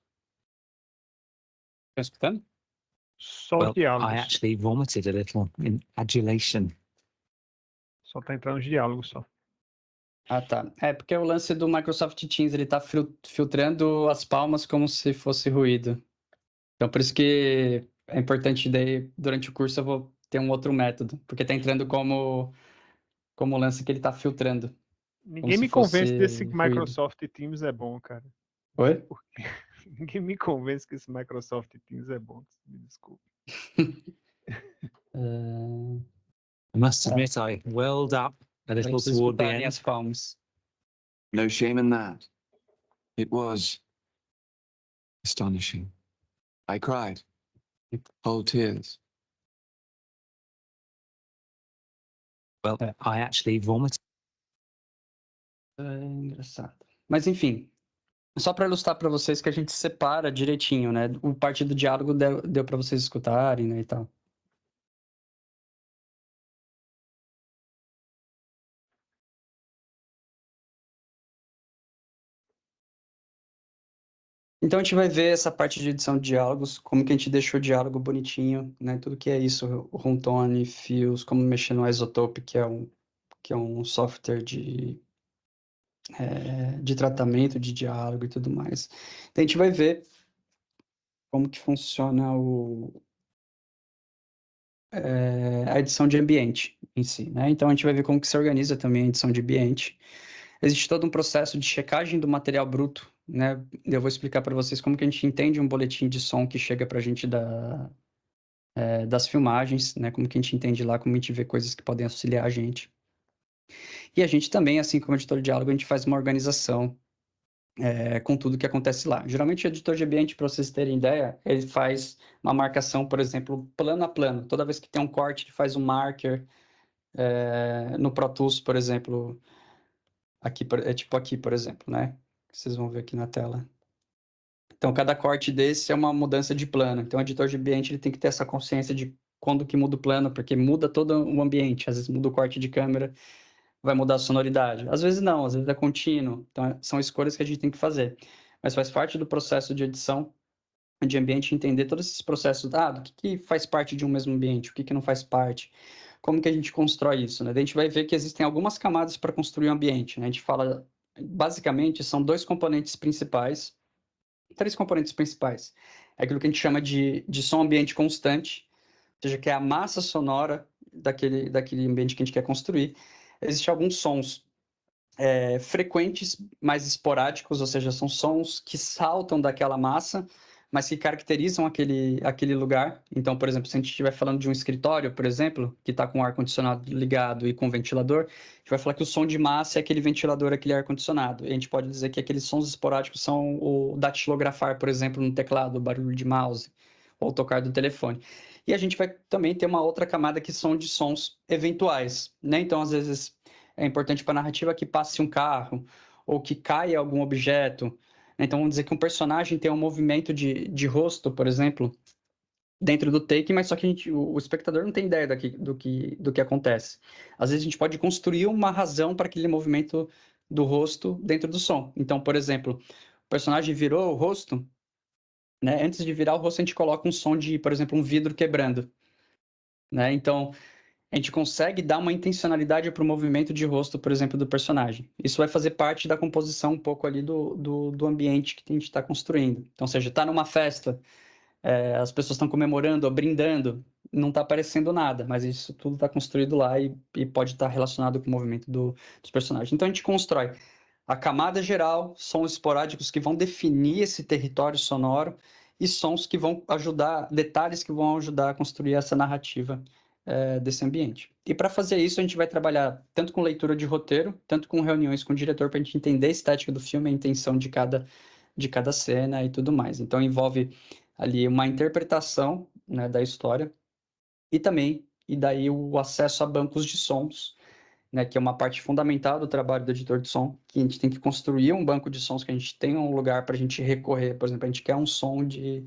Tá escutando? Só os Well, I diálogos. actually vomited a little in adulation. Só tá entrando os diálogos só. Ah, tá. É porque o lance do Microsoft Teams, ele tá filtrando as palmas como se fosse ruído. Então, por isso que é importante daí, durante o curso, eu vou ter um outro método. Porque tá entrando como lance que ele tá filtrando. Como Ninguém se me convence desse fosse ruído. Microsoft Teams é bom, cara. Oi? Ninguém me convence que esse Microsoft Teams é bom. Me desculpe. I must admit, I welled up a Eu little preciso toward the escutar end. as palmas. No shame in that. It was astonishing. I cried. Whole tears. Well, I actually vomited. É engraçado. Mas, enfim, só para ilustrar para vocês que a gente separa direitinho, né? O parte do diálogo deu para vocês escutarem, né, e tal. Então a gente vai ver essa parte de edição de diálogos, como que a gente deixou o diálogo bonitinho, né? Tudo que é isso, o Runtone, fios, como mexer no Isotope, que é um software de tratamento de diálogo e tudo mais. Então a gente vai ver como que funciona a edição de ambiente. em si, né? Então a gente vai ver como que se organiza também a edição de ambiente. Existe todo um processo de checagem do material bruto, né? Eu vou explicar para vocês como que a gente entende um boletim de som que chega para a gente das filmagens, né? Como que a gente entende lá, como a gente vê coisas que podem auxiliar a gente. E a gente também, assim como editor de diálogo, a gente faz uma organização com tudo que acontece lá. Geralmente, o editor de ambiente, para vocês terem ideia, ele faz uma marcação, por exemplo, plano a plano. Toda vez que tem um corte, ele faz um marker no Pro Tools, por exemplo, aqui, tipo aqui, por exemplo, né? Vocês vão ver aqui na tela. Então, cada corte desse é uma mudança de plano. Então, o editor de ambiente ele tem que ter essa consciência de quando que muda o plano, porque muda todo o ambiente. Às vezes muda o corte de câmera, vai mudar a sonoridade. Às vezes não, às vezes é contínuo. Então, são escolhas que a gente tem que fazer. Mas faz parte do processo de edição de ambiente entender todos esses processos, do que faz parte de um mesmo ambiente, o que não faz parte, como que a gente constrói isso, né? Daí a gente vai ver que existem algumas camadas para construir um ambiente, né? A gente fala, basicamente, são dois componentes principais, três componentes principais. É aquilo que a gente chama de som ambiente constante, ou seja, que é a massa sonora daquele ambiente que a gente quer construir. Existem alguns sons frequentes, mais esporádicos, ou seja, são sons que saltam daquela massa, mas que caracterizam aquele lugar. Então, por exemplo, se a gente estiver falando de um escritório, por exemplo, que está com o ar-condicionado ligado e com ventilador, a gente vai falar que o som de massa é aquele ventilador, aquele ar-condicionado. E a gente pode dizer que aqueles sons esporádicos são o datilografar, por exemplo, no teclado, o barulho de mouse, ou tocar do telefone. E a gente vai também ter uma outra camada que são de sons eventuais, né? Então, às vezes, é importante para a narrativa que passe um carro ou que caia algum objeto. Então, vamos dizer que um personagem tem um movimento de rosto, por exemplo, dentro do take, mas só que o espectador não tem ideia do que acontece. Às vezes, a gente pode construir uma razão para aquele movimento do rosto dentro do som. Então, por exemplo, o personagem virou o rosto, né? Antes de virar o rosto, a gente coloca um som de, por exemplo, um vidro quebrando, né? Então, a gente consegue dar uma intencionalidade para o movimento de rosto, por exemplo, do personagem. Isso vai fazer parte da composição um pouco ali do ambiente que a gente está construindo. Então, ou seja, está numa festa, as pessoas estão comemorando ou brindando, não está aparecendo nada, mas isso tudo está construído lá e pode estar relacionado com o movimento dos personagens. Então, a gente constrói a camada geral, sons esporádicos que vão definir esse território sonoro e sons que vão ajudar, detalhes que vão ajudar a construir essa narrativa desse ambiente. E para fazer isso, a gente vai trabalhar tanto com leitura de roteiro, tanto com reuniões com o diretor para a gente entender a estética do filme, a intenção de cada cena e tudo mais. Então, envolve ali uma interpretação, né, da história e daí o acesso a bancos de sons, né, que é uma parte fundamental do trabalho do editor de som, que a gente tem que construir um banco de sons, que a gente tenha um lugar para a gente recorrer. Por exemplo, a gente quer um som de,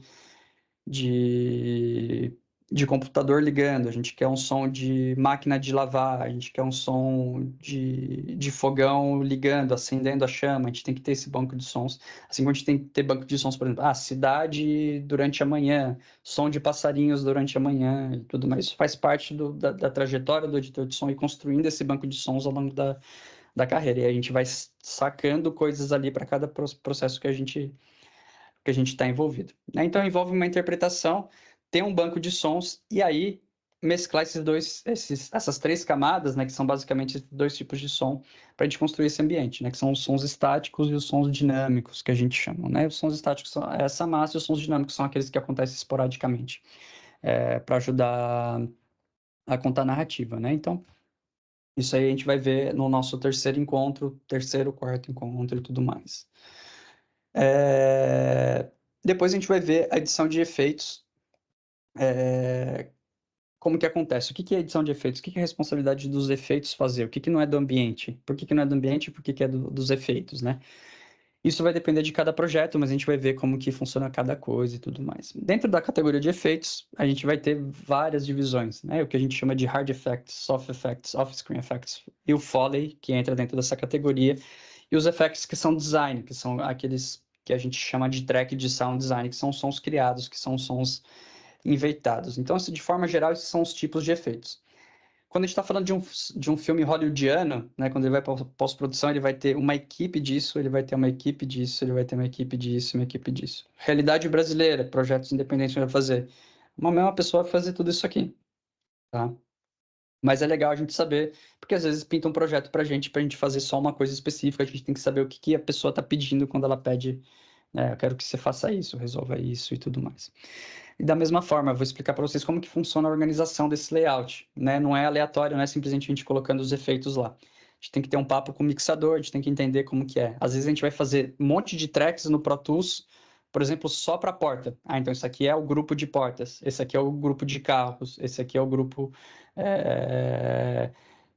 de computador ligando, a gente quer um som de máquina de lavar, a gente quer um som de fogão ligando, acendendo a chama, a gente tem que ter esse banco de sons. Assim como a gente tem que ter banco de sons, por exemplo, cidade durante a manhã, som de passarinhos durante a manhã e tudo mais. Isso faz parte da trajetória do editor de som e construindo esse banco de sons ao longo da carreira. E a gente vai sacando coisas ali para cada processo que a gente está envolvido, né? Então envolve uma interpretação, ter um banco de sons e aí mesclar essas três camadas, né, que são basicamente dois tipos de som, para a gente construir esse ambiente, né, que são os sons estáticos e os sons dinâmicos, que a gente chama, né? Os sons estáticos são essa massa e os sons dinâmicos são aqueles que acontecem esporadicamente, para ajudar a contar a narrativa, né? Então, isso aí a gente vai ver no nosso terceiro, quarto encontro e tudo mais. Depois a gente vai ver a edição de efeitos. Como que acontece? O que é edição de efeitos? O que é a responsabilidade dos efeitos fazer? O que não é do ambiente? Por que não é do ambiente e por que é dos efeitos, né? Isso vai depender de cada projeto, mas a gente vai ver como que funciona cada coisa e tudo mais. Dentro da categoria de efeitos, a gente vai ter várias divisões, né? O que a gente chama de hard effects, soft effects, off-screen effects e o Foley, que entra dentro dessa categoria, e os effects que são design, que são aqueles que a gente chama de track de sound design, que são sons criados, que são sons enfeitados. Então, de forma geral, esses são os tipos de efeitos. Quando a gente está falando de um filme hollywoodiano, né, quando ele vai para pós-produção, ele vai ter uma equipe disso, ele vai ter uma equipe disso, ele vai ter uma equipe disso, uma equipe disso. Realidade brasileira, projetos independentes vai fazer. Uma mesma pessoa vai fazer tudo isso aqui, tá? Mas é legal a gente saber, porque às vezes pinta um projeto pra gente fazer só uma coisa específica, a gente tem que saber o que a pessoa tá pedindo quando ela pede, eu quero que você faça isso, resolva isso e tudo mais. E da mesma forma, eu vou explicar para vocês como que funciona a organização desse layout, né? Não é aleatório, não é simplesmente a gente colocando os efeitos lá. A gente tem que ter um papo com o mixador, a gente tem que entender como que é. Às vezes a gente vai fazer um monte de tracks no Pro Tools, por exemplo, só para porta. Então isso aqui é o grupo de portas, esse aqui é o grupo de carros, esse aqui é o grupo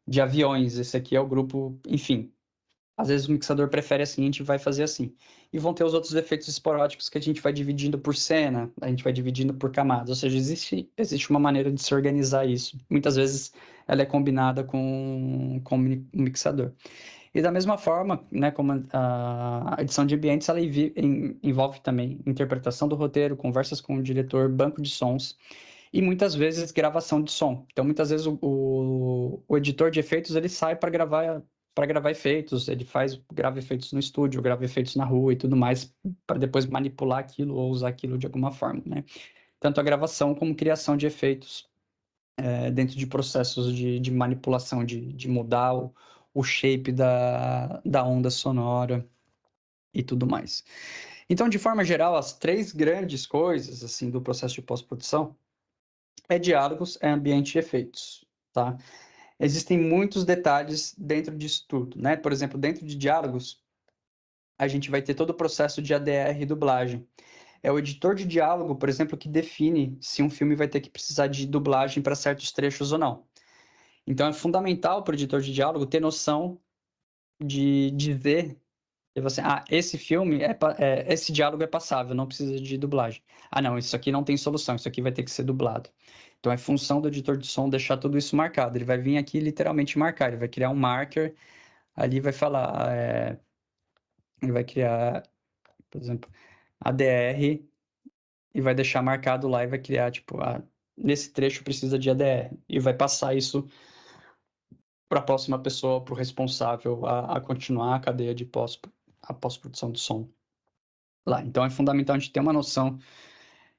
de aviões, esse aqui é o grupo, enfim. Às vezes o mixador prefere assim, a gente vai fazer assim. E vão ter os outros efeitos esporádicos que a gente vai dividindo por cena, a gente vai dividindo por camadas. Ou seja, existe uma maneira de se organizar isso. Muitas vezes ela é combinada com o mixador. E da mesma forma, né, como a edição de ambientes, ela envolve também interpretação do roteiro, conversas com o diretor, banco de sons e muitas vezes gravação de som. Então, muitas vezes o editor de efeitos ele sai para gravar efeitos, ele grava efeitos no estúdio, grava efeitos na rua e tudo mais, para depois manipular aquilo ou usar aquilo de alguma forma, né? Tanto a gravação como criação de efeitos dentro de processos de manipulação, de mudar o shape da onda sonora e tudo mais. Então, de forma geral, as três grandes coisas assim do processo de pós-produção é diálogos, é ambiente e efeitos, tá? Existem muitos detalhes dentro disso tudo, né? Por exemplo, dentro de diálogos, a gente vai ter todo o processo de ADR e dublagem. É o editor de diálogo, por exemplo, que define se um filme vai ter que precisar de dublagem para certos trechos ou não. Então, é fundamental para o editor de diálogo ter noção de dizer você, esse filme, esse diálogo é passável, não precisa de dublagem. Não, isso aqui não tem solução, isso aqui vai ter que ser dublado. Então, é função do editor de som deixar tudo isso marcado. Ele vai vir aqui literalmente marcar, ele vai criar um marker, ali vai falar, ele vai criar, por exemplo, ADR e vai deixar marcado lá e vai criar, tipo, nesse trecho precisa de ADR. E vai passar isso para a próxima pessoa, para o responsável a continuar a cadeia de pós-produção do som lá. Então, é fundamental a gente ter uma noção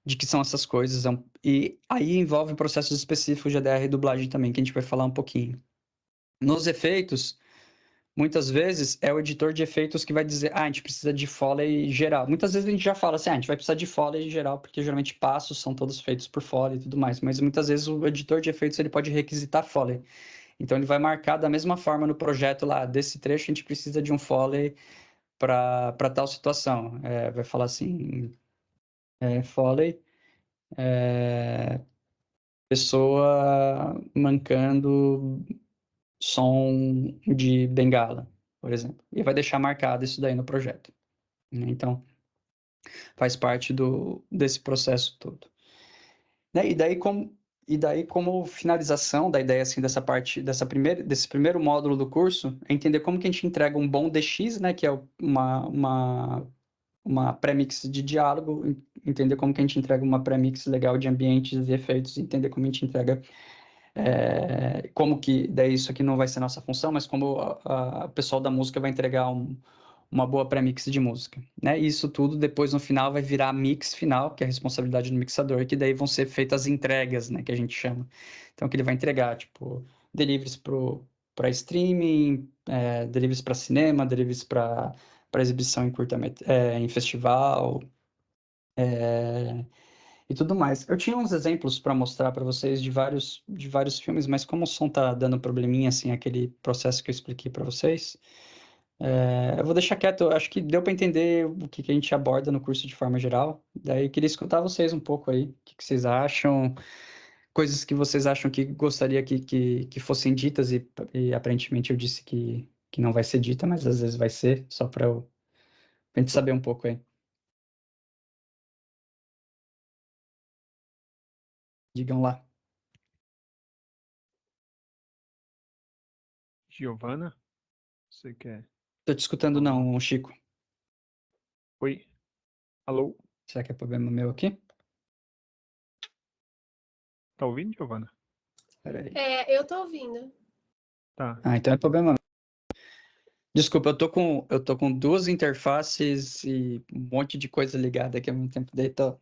de que são essas coisas. E aí envolve processos específicos de ADR e dublagem também, que a gente vai falar um pouquinho. Nos efeitos, muitas vezes é o editor de efeitos que vai dizer, a gente precisa de Foley geral. Muitas vezes a gente já fala assim, a gente vai precisar de Foley geral, porque geralmente passos são todos feitos por Foley e tudo mais. Mas muitas vezes o editor de efeitos ele pode requisitar Foley. Então ele vai marcar da mesma forma no projeto lá, desse trecho a gente precisa de um Foley para tal situação. Vai falar assim, Foley, pessoa mancando som de bengala, por exemplo. E vai deixar marcado isso daí no projeto, né? Então, faz parte desse processo todo. Né? E daí, como finalização da ideia, assim, desse primeiro módulo do curso, é entender como que a gente entrega um bom DX, né? Que é uma pré-mix de diálogo, entender como que a gente entrega uma pré-mix legal de ambientes e efeitos, entender como a gente entrega como que, daí isso aqui não vai ser nossa função, mas como o pessoal da música vai entregar uma boa pré-mix de música, né? E isso tudo depois no final vai virar mix final, que é a responsabilidade do mixador, que daí vão ser feitas entregas, né, que a gente chama. Então que ele vai entregar, tipo, deliveries para streaming, deliveries para cinema, deliveries para exibição em festival, e tudo mais. Eu tinha uns exemplos para mostrar para vocês de vários filmes, mas como o som tá dando probleminha, assim, aquele processo que eu expliquei para vocês, eu vou deixar quieto. Eu acho que deu para entender o que a gente aborda no curso de forma geral. Daí queria escutar vocês um pouco aí, o que vocês acham, coisas que vocês acham que gostaria que fossem ditas e aparentemente eu disse que não vai ser dita, mas às vezes vai ser, só para a gente saber um pouco aí. Digam lá. Giovana, você quer? Tô te escutando não, Chico. Oi? Alô? Será que é problema meu aqui? Tá ouvindo, Giovana? Peraí. Eu tô ouvindo. Tá. Então é problema meu. Desculpa, eu tô com duas interfaces e um monte de coisa ligada aqui ao mesmo tempo. Daí tá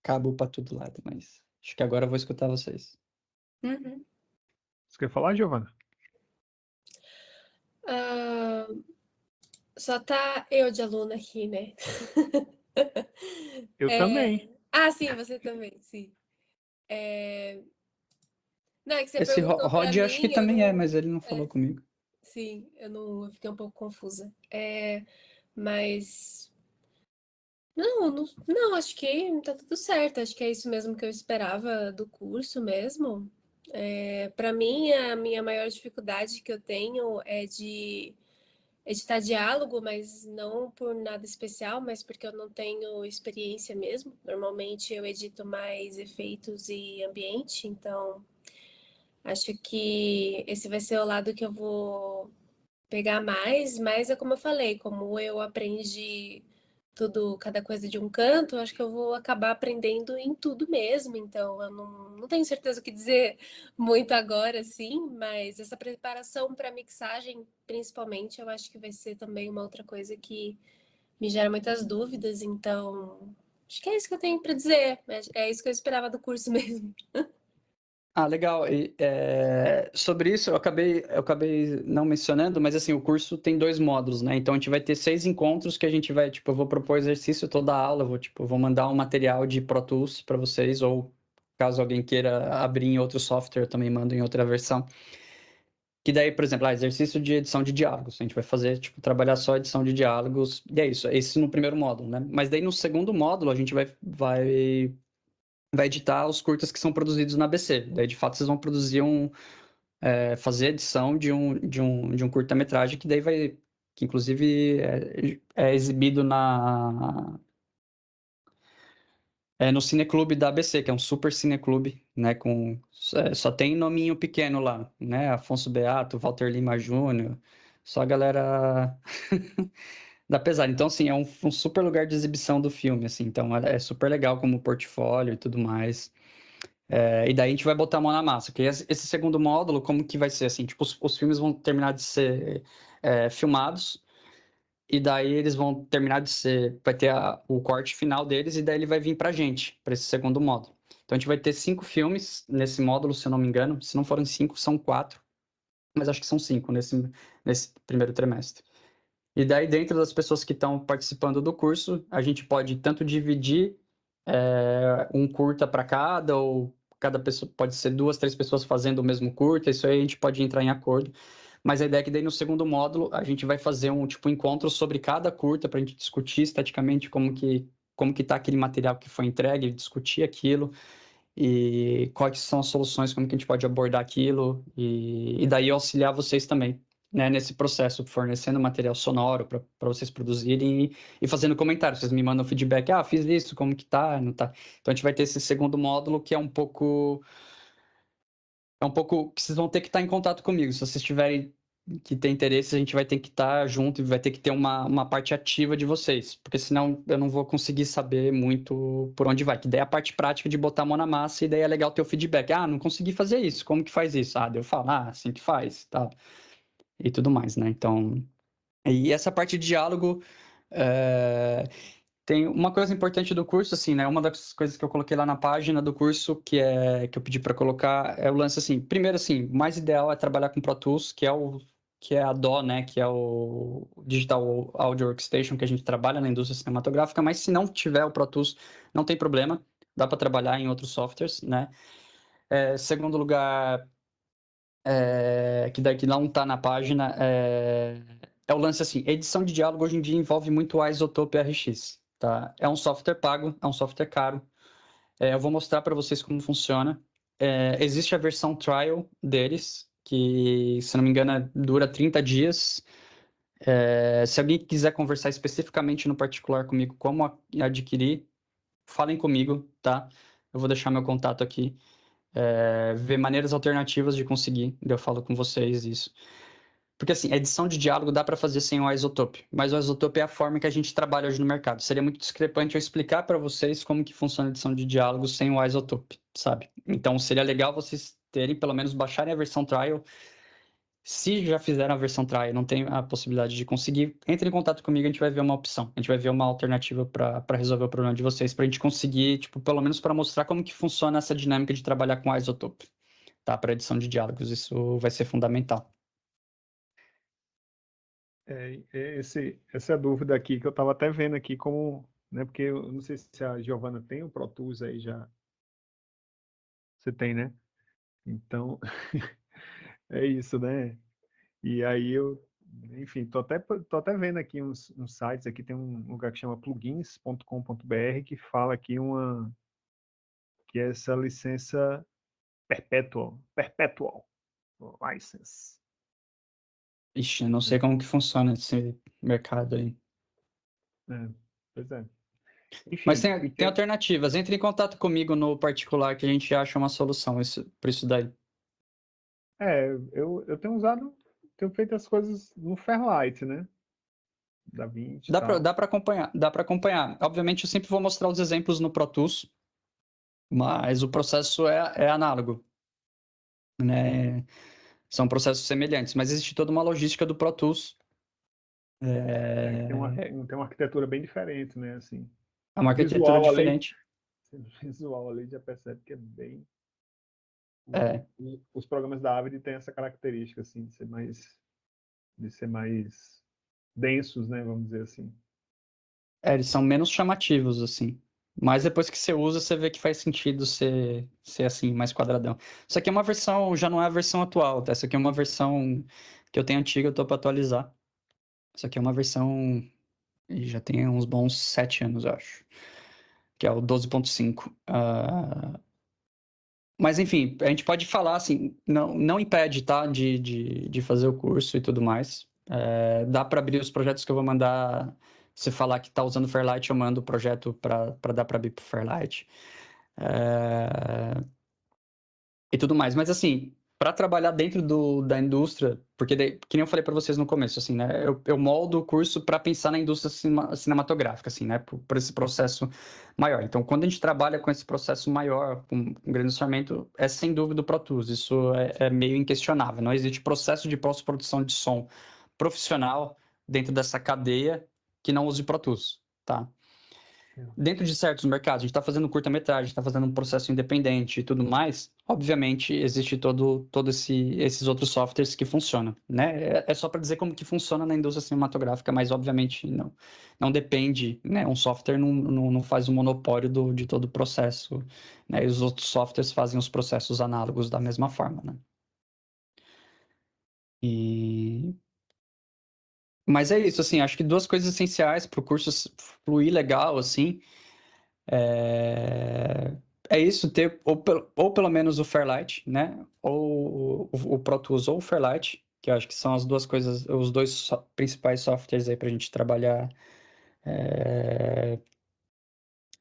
cabo pra todo lado, mas acho que agora eu vou escutar vocês. Uhum. Você quer falar, Giovana? Ah, só tá eu de aluna aqui, né? Eu também. Ah, sim, você também, sim. Não, é que você Esse perguntou pra Rod acho que mim, eu também é, não. mas ele não falou É, comigo. sim, eu fiquei um pouco confusa. Mas. Não, não, acho que tá tudo certo. Acho que é isso mesmo que eu esperava do curso mesmo. Para mim, a minha maior dificuldade que eu tenho é de editar diálogo, mas não por nada especial, mas porque eu não tenho experiência mesmo. Normalmente eu edito mais efeitos e ambiente, então acho que esse vai ser o lado que eu vou pegar mais, mas é como eu falei, como eu aprendi tudo, cada coisa de um canto, acho que eu vou acabar aprendendo em tudo mesmo, então eu não tenho certeza o que dizer muito agora, sim, mas essa preparação para mixagem, principalmente, eu acho que vai ser também uma outra coisa que me gera muitas dúvidas, então acho que é isso que eu tenho para dizer, é isso que eu esperava do curso mesmo. Ah, legal. E, sobre isso, eu acabei não mencionando, mas assim, o curso tem 2 módulos, né? Então a gente vai ter 6 encontros que a gente vai, tipo, eu vou propor exercício toda a aula, vou mandar um material de Pro Tools para vocês, ou caso alguém queira abrir em outro software, eu também mando em outra versão. Que daí, por exemplo, exercício de edição de diálogos. A gente vai fazer, tipo, trabalhar só edição de diálogos, e é isso, esse no primeiro módulo, né? Mas daí no segundo módulo a gente vai editar os curtas que são produzidos na ABC. Daí, de fato, vocês vão fazer edição de um curta-metragem que daí que inclusive é exibido no Cineclube da ABC, que é um super cineclube, né, só tem nominho pequeno lá, né, Afonso Beato, Walter Lima Júnior, só a galera da pesada. Então, assim, é um super lugar de exibição do filme, assim, então é super legal como portfólio e tudo mais. E daí a gente vai botar a mão na massa, porque esse segundo módulo, como que vai ser, assim, tipo, os filmes vão terminar de ser filmados, e daí eles vão terminar de ser, vai ter o corte final deles, e daí ele vai vir pra gente, pra esse segundo módulo. Então a gente vai ter 5 filmes nesse módulo, se eu não me engano, se não forem 5, são 4, mas acho que são 5 nesse primeiro trimestre. E daí, dentro das pessoas que estão participando do curso, a gente pode tanto dividir um curta para cada, ou cada pessoa pode ser 2, 3 pessoas fazendo o mesmo curta, isso aí a gente pode entrar em acordo. Mas a ideia é que daí no segundo módulo a gente vai fazer um tipo encontro sobre cada curta para a gente discutir esteticamente como que tá aquele material que foi entregue, discutir aquilo e quais são as soluções, como que a gente pode abordar aquilo e daí auxiliar vocês também, né, nesse processo, fornecendo material sonoro para vocês produzirem e fazendo comentários. Vocês me mandam feedback, fiz isso, como que tá, não tá. Então a gente vai ter esse segundo módulo que é um pouco que vocês vão ter que estar em contato comigo. Se vocês tiverem que ter interesse, a gente vai ter que estar junto e vai ter que ter uma parte ativa de vocês, porque senão eu não vou conseguir saber muito por onde vai. Que daí é a parte prática de botar a mão na massa e daí é legal ter o feedback. Não consegui fazer isso, como que faz isso? Daí eu falo, assim que faz, tá? E tudo mais, né? Então, e essa parte de diálogo, tem uma coisa importante do curso, assim, né? Uma das coisas que eu coloquei lá na página do curso, que eu pedi para colocar, é o lance, assim, primeiro, assim, o mais ideal é trabalhar com Pro Tools, que é a DAW, né? Que é o Digital Audio Workstation que a gente trabalha na indústria cinematográfica, mas se não tiver o Pro Tools, não tem problema, dá para trabalhar em outros softwares, né? Segundo lugar, que daqui não está na página, é o lance assim, edição de diálogo hoje em dia envolve muito o Isotope RX, tá? É um software pago, é um software caro. Eu vou mostrar para vocês como funciona. Existe a versão trial deles, que, se não me engano, dura 30 dias. Se alguém quiser conversar especificamente no particular comigo como adquirir, falem comigo, tá? Eu vou deixar meu contato aqui. Ver maneiras alternativas de conseguir, eu falo com vocês isso. Porque, assim, a edição de diálogo dá para fazer sem o Isotope, mas o Isotope é a forma que a gente trabalha hoje no mercado. Seria muito discrepante eu explicar para vocês como que funciona a edição de diálogo sem o Isotope, sabe? Então, seria legal vocês terem, pelo menos, baixarem a versão trial. Se já fizeram a versão trial e não tem a possibilidade de conseguir, entre em contato comigo, a gente vai ver uma opção. A gente vai ver uma alternativa para resolver o problema de vocês, para a gente conseguir, tipo, pelo menos para mostrar como que funciona essa dinâmica de trabalhar com Isotope, tá? Para edição de diálogos, isso vai ser fundamental. Essa é a dúvida aqui que eu estava até vendo aqui como, né? Porque eu não sei se a Giovana tem o Pro Tools aí já. Você tem, né? Então, é isso, né? E aí enfim, tô até vendo aqui uns sites aqui, tem um lugar que chama plugins.com.br que fala aqui que é essa licença perpetual license. Ixi, eu não sei como que funciona esse mercado aí. Pois é. Mas Enfim, tem alternativas. Entre em contato comigo no particular que a gente acha uma solução para isso daí. eu tenho feito as coisas no Fairlight, né? DaVinci e tal. Dá para acompanhar, dá para acompanhar. Obviamente, eu sempre vou mostrar os exemplos no Pro Tools, mas o processo é análogo, né? São processos semelhantes, mas existe toda uma logística do Pro Tools. Tem uma arquitetura bem diferente, né? Assim, É uma arquitetura diferente. o visual ali já percebe que é bem. É. Os programas da Avid têm essa característica, assim, de ser mais densos, né? Vamos dizer assim. Eles são menos chamativos, assim. Mas depois que você usa, você vê que faz sentido ser assim, mais quadradão. Isso aqui é uma versão, já não é a versão atual, tá? Essa aqui é uma versão que eu tenho antiga, eu tô para atualizar. Isso aqui é uma versão e já tem uns bons 7 anos, eu acho. Que é o 12.5. Mas enfim, a gente pode falar assim, não impede, tá? De fazer o curso e tudo mais. Dá para abrir os projetos que eu vou mandar. Você falar que está usando o Fairlight, eu mando o projeto para dar para abrir para o Fairlight. E tudo mais. Mas assim, para trabalhar dentro da indústria, porque que nem eu falei para vocês no começo, assim, né? Eu moldo o curso para pensar na indústria cinematográfica, assim, né? Por esse processo maior. Então, quando a gente trabalha com esse processo maior, com grande orçamento, é sem dúvida o Pro Tools. Isso é meio inquestionável. Não existe processo de pós-produção de som profissional dentro dessa cadeia que não use Pro Tools, tá? Dentro de certos mercados, a gente está fazendo curta-metragem, está fazendo um processo independente e tudo mais, obviamente existe todo esses outros softwares que funcionam, né? É só para dizer como que funciona na indústria cinematográfica, mas obviamente não depende, né? Um software não faz o monopólio de todo o processo, né? E os outros softwares fazem os processos análogos da mesma forma, né? Mas é isso, assim, acho que duas coisas essenciais para o curso fluir legal, assim, é isso, ter ou pelo menos o Fairlight, né? Ou o Pro Tools ou o Fairlight, que eu acho que são as duas coisas, os dois principais softwares aí para a gente trabalhar.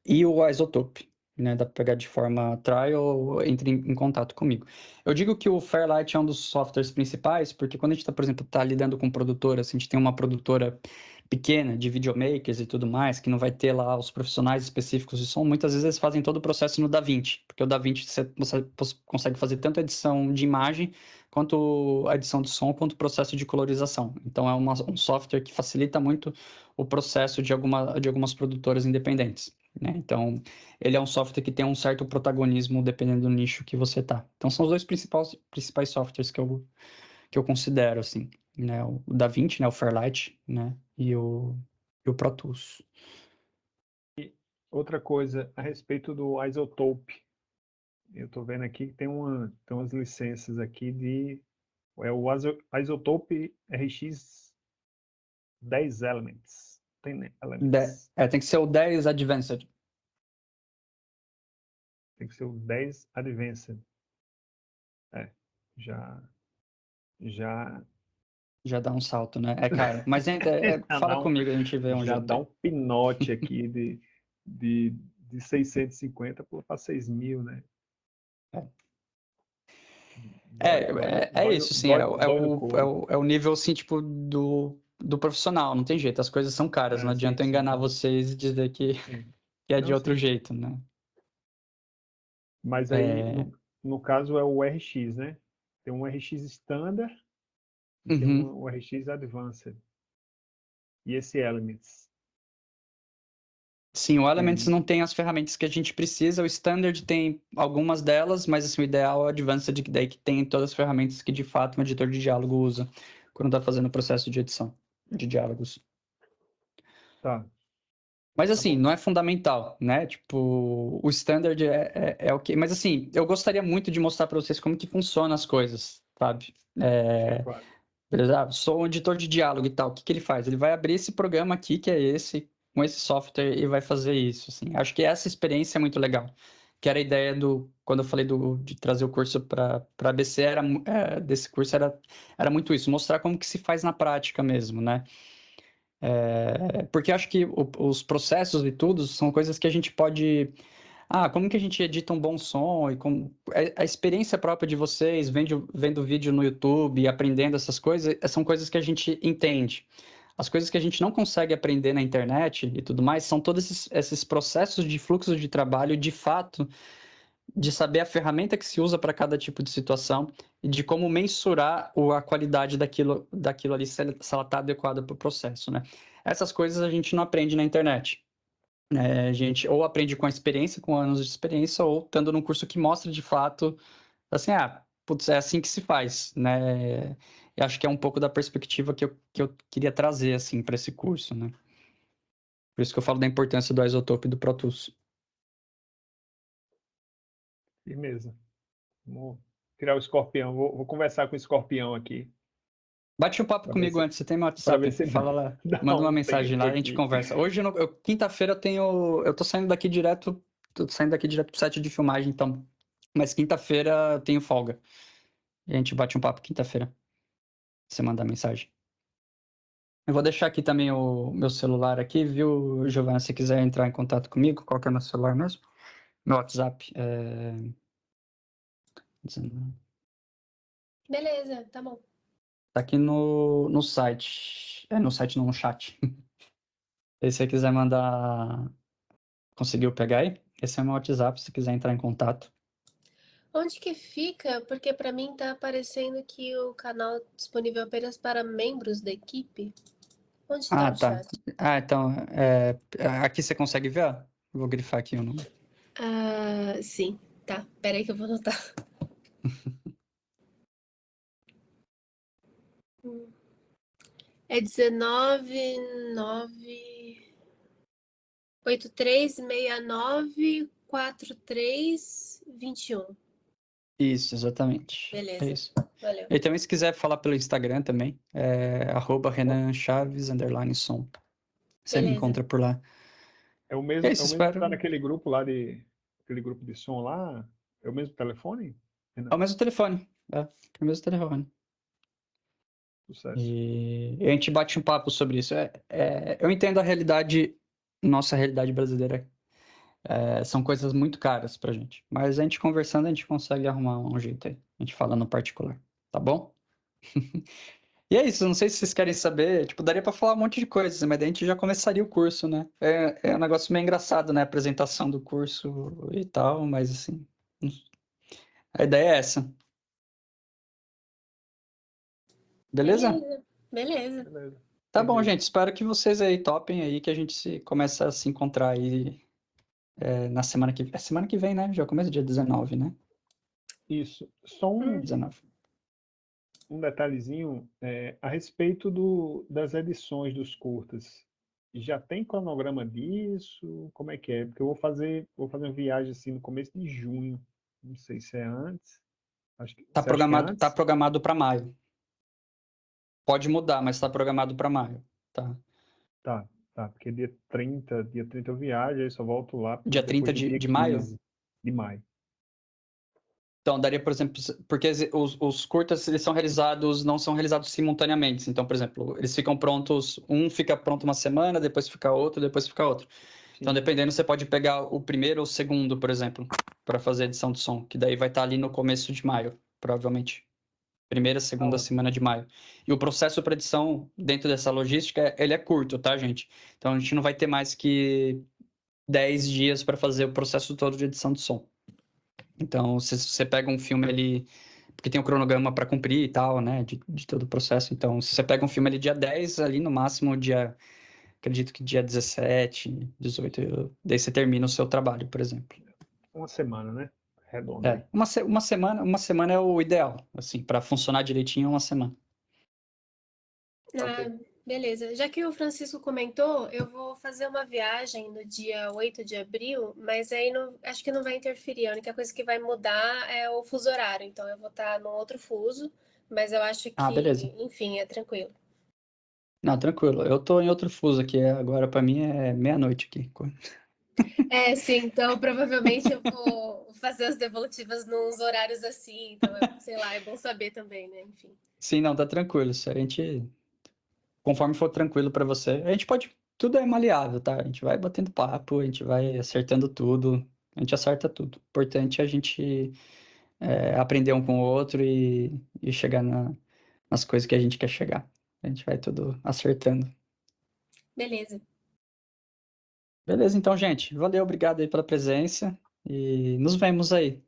E o Isotope, né? Dá para pegar de forma trial, entre em contato comigo. Eu digo que o Fairlight é um dos softwares principais, porque quando a gente está, por exemplo, lidando com produtoras, a gente tem uma produtora pequena de videomakers e tudo mais, que não vai ter lá os profissionais específicos de som, muitas vezes eles fazem todo o processo no DaVinci, porque o DaVinci você consegue fazer tanto a edição de imagem, quanto a edição de som, quanto o processo de colorização. Então é um software que facilita muito o processo de algumas produtoras independentes, né? Então, ele é um software que tem um certo protagonismo dependendo do nicho que você tá. Então, são os dois principais softwares que eu considero, assim, né? O DaVinci, né? O Fairlight, né? E o Pro Tools. Outra coisa a respeito do Isotope. Eu estou vendo aqui que tem umas licenças aqui o Isotope RX 10 Elements. Elements. Tem que ser o 10 Advanced. Tem que ser o 10 Advanced. Já Já dá um salto, né? É caro. Mas fala dá comigo, a gente vê um já jeito dá aí. um pinote aqui de 650 para 6.000, né? É isso, sim. Dói no corpo. É o nível, assim, tipo, do profissional. Não tem jeito. As coisas são caras. Não Sim, adianta eu sim, enganar sim. vocês e dizer que Sim. é de Não, outro sim. jeito, né? Mas aí, no caso, é o RX, né? Tem um RX Standard e tem Uhum. o RX Advanced. E esse Elements. Sim, o Elements Uhum. não tem as ferramentas que a gente precisa, o Standard tem algumas delas, mas assim, o ideal é o Advanced, que daí que tem todas as ferramentas que de fato um editor de diálogo usa quando está fazendo o processo de edição de diálogos. Tá. Mas Tá assim, bom. não é fundamental, né? Tipo, o Standard é ok. Mas assim, eu gostaria muito de mostrar para vocês como que funcionam as coisas, sabe? Claro. Beleza? Sou um editor de diálogo e tal. O que que ele faz? Ele vai abrir esse programa aqui, que é esse, com esse software, e vai fazer isso, assim. Acho que essa experiência é muito legal. Que era a ideia quando eu falei de trazer o curso para ABC, desse curso era muito isso, mostrar como que se faz na prática mesmo, né? Porque acho que os processos e tudo são coisas que a gente pode. Como que a gente edita um bom som? E a experiência própria de vocês, vendo vídeo no YouTube e aprendendo essas coisas, são coisas que a gente entende. As coisas que a gente não consegue aprender na internet e tudo mais são todos esses processos de fluxo de trabalho, de fato, de saber a ferramenta que se usa para cada tipo de situação e de como mensurar a qualidade daquilo ali, se ela está adequada para o processo, né? Essas coisas a gente não aprende na internet. A gente ou aprende com a experiência, com anos de experiência, ou estando num curso que mostra de fato, assim, putz, é assim que se faz, né? Eu acho que é um pouco da perspectiva que eu queria trazer, assim, para esse curso, né? Por isso que eu falo da importância do Isotope e do Pro Tools. Firmeza. Vamos tirar o escorpião. Vou conversar com o escorpião aqui. Bate um papo Pra ver comigo se, antes, você tem meu pra ver WhatsApp, se fala lá, manda uma dá um mensagem lá, tempo a gente aqui. conversa. Hoje, quinta-feira eu tô saindo daqui direto pro set de filmagem, então, mas quinta-feira eu tenho folga. E a gente bate um papo quinta-feira, você mandar mensagem. Eu vou deixar aqui também o meu celular aqui, viu, Giovana, se quiser entrar em contato comigo, qual que é o meu celular mesmo? Meu WhatsApp é... Beleza, tá bom. Tá aqui no site, no site não, no chat. E se você quiser mandar... Conseguiu pegar aí? Esse é o meu WhatsApp, se quiser entrar em contato. Onde que fica? Porque pra mim tá aparecendo que o canal é disponível apenas para membros da equipe. Onde tá o Tá. chat? Então, aqui você consegue ver? Ó? Vou grifar aqui o número. Sim. Tá, pera aí que eu vou anotar. É 19-9-8369-4321. Isso, exatamente. É Beleza, isso. valeu. E também, se quiser falar pelo Instagram também, @RenanChaves_som. Você me Beleza. encontra por lá. É o É mesmo, é isso, o mesmo que tá espero. naquele grupo lá aquele grupo de som lá? É o mesmo telefone? É Renan, o mesmo telefone. É o mesmo telefone. sucesso. E a gente bate um papo sobre isso. Eu entendo a realidade, nossa realidade brasileira. São coisas muito caras pra gente. Mas a gente conversando, a gente consegue arrumar um jeito aí. A gente fala no particular. Tá bom? E é isso, não sei se vocês querem saber, tipo, daria pra falar um monte de coisas, mas daí a gente já começaria o curso, né? É um negócio meio engraçado, né? A apresentação do curso e tal, mas assim, a ideia é essa. Beleza? Beleza, beleza. Beleza. Tá bom, Firmeza. gente. Espero que vocês aí topem aí, que a gente comece a se encontrar aí na semana que vem, né? Já começa dia 19, né? Isso. Só um, 19. um detalhezinho a respeito das edições dos curtas. Já tem cronograma disso? Como é que é? Porque eu vou fazer uma viagem assim no começo de junho. Não sei se é antes. Você acha que é Tá antes? programado para maio. Pode mudar, mas tá programado para maio, tá? Tá, tá. Porque dia 30 eu viajo, aí só volto lá Dia 30 depois do dia de maio? 15 de maio. Então, daria, por exemplo, porque os curtas, eles não são realizados simultaneamente. Então, por exemplo, eles ficam prontos, um fica pronto uma semana, depois fica outro, depois fica outro. Então, Sim. dependendo, você pode pegar o primeiro ou o segundo, por exemplo, para fazer a edição de som, que daí vai estar ali no começo de maio, provavelmente. Primeira, segunda Ótimo. semana de maio. E o processo para edição dentro dessa logística, ele é curto, tá, gente? Então, a gente não vai ter mais que 10 dias para fazer o processo todo de edição de som. Então, se você pega um filme ali, porque tem um cronograma para cumprir e tal, né, de todo o processo. Então, se você pega um filme ali dia 10, ali no máximo dia acredito que dia 17, 18, daí você termina o seu trabalho, por exemplo. Uma semana, né? Redonda aí. Uma semana é o ideal, assim, para funcionar direitinho, é uma semana. Ah, beleza. Já que o Francisco comentou, eu vou fazer uma viagem no dia 8 de abril, mas aí acho que não vai interferir. A única coisa que vai mudar é o fuso horário. Então eu vou estar num outro fuso, mas eu acho Ah, beleza. que, enfim, é tranquilo. Não, tranquilo. Eu tô em outro fuso aqui, agora para mim é meia-noite aqui. É, sim, então provavelmente eu vou fazer as devolutivas nos horários assim, então, sei lá, é bom saber também, né? Enfim. Sim, não, tá tranquilo. Se a gente, conforme for tranquilo para você, a gente pode, tudo é maleável, tá? A gente vai batendo papo, a gente vai acertando tudo, a gente acerta tudo. O importante é a gente aprender um com o outro e chegar nas coisas que a gente quer chegar. A gente vai tudo acertando. Beleza. Beleza, então, gente. Valeu, obrigado aí pela presença e nos vemos aí.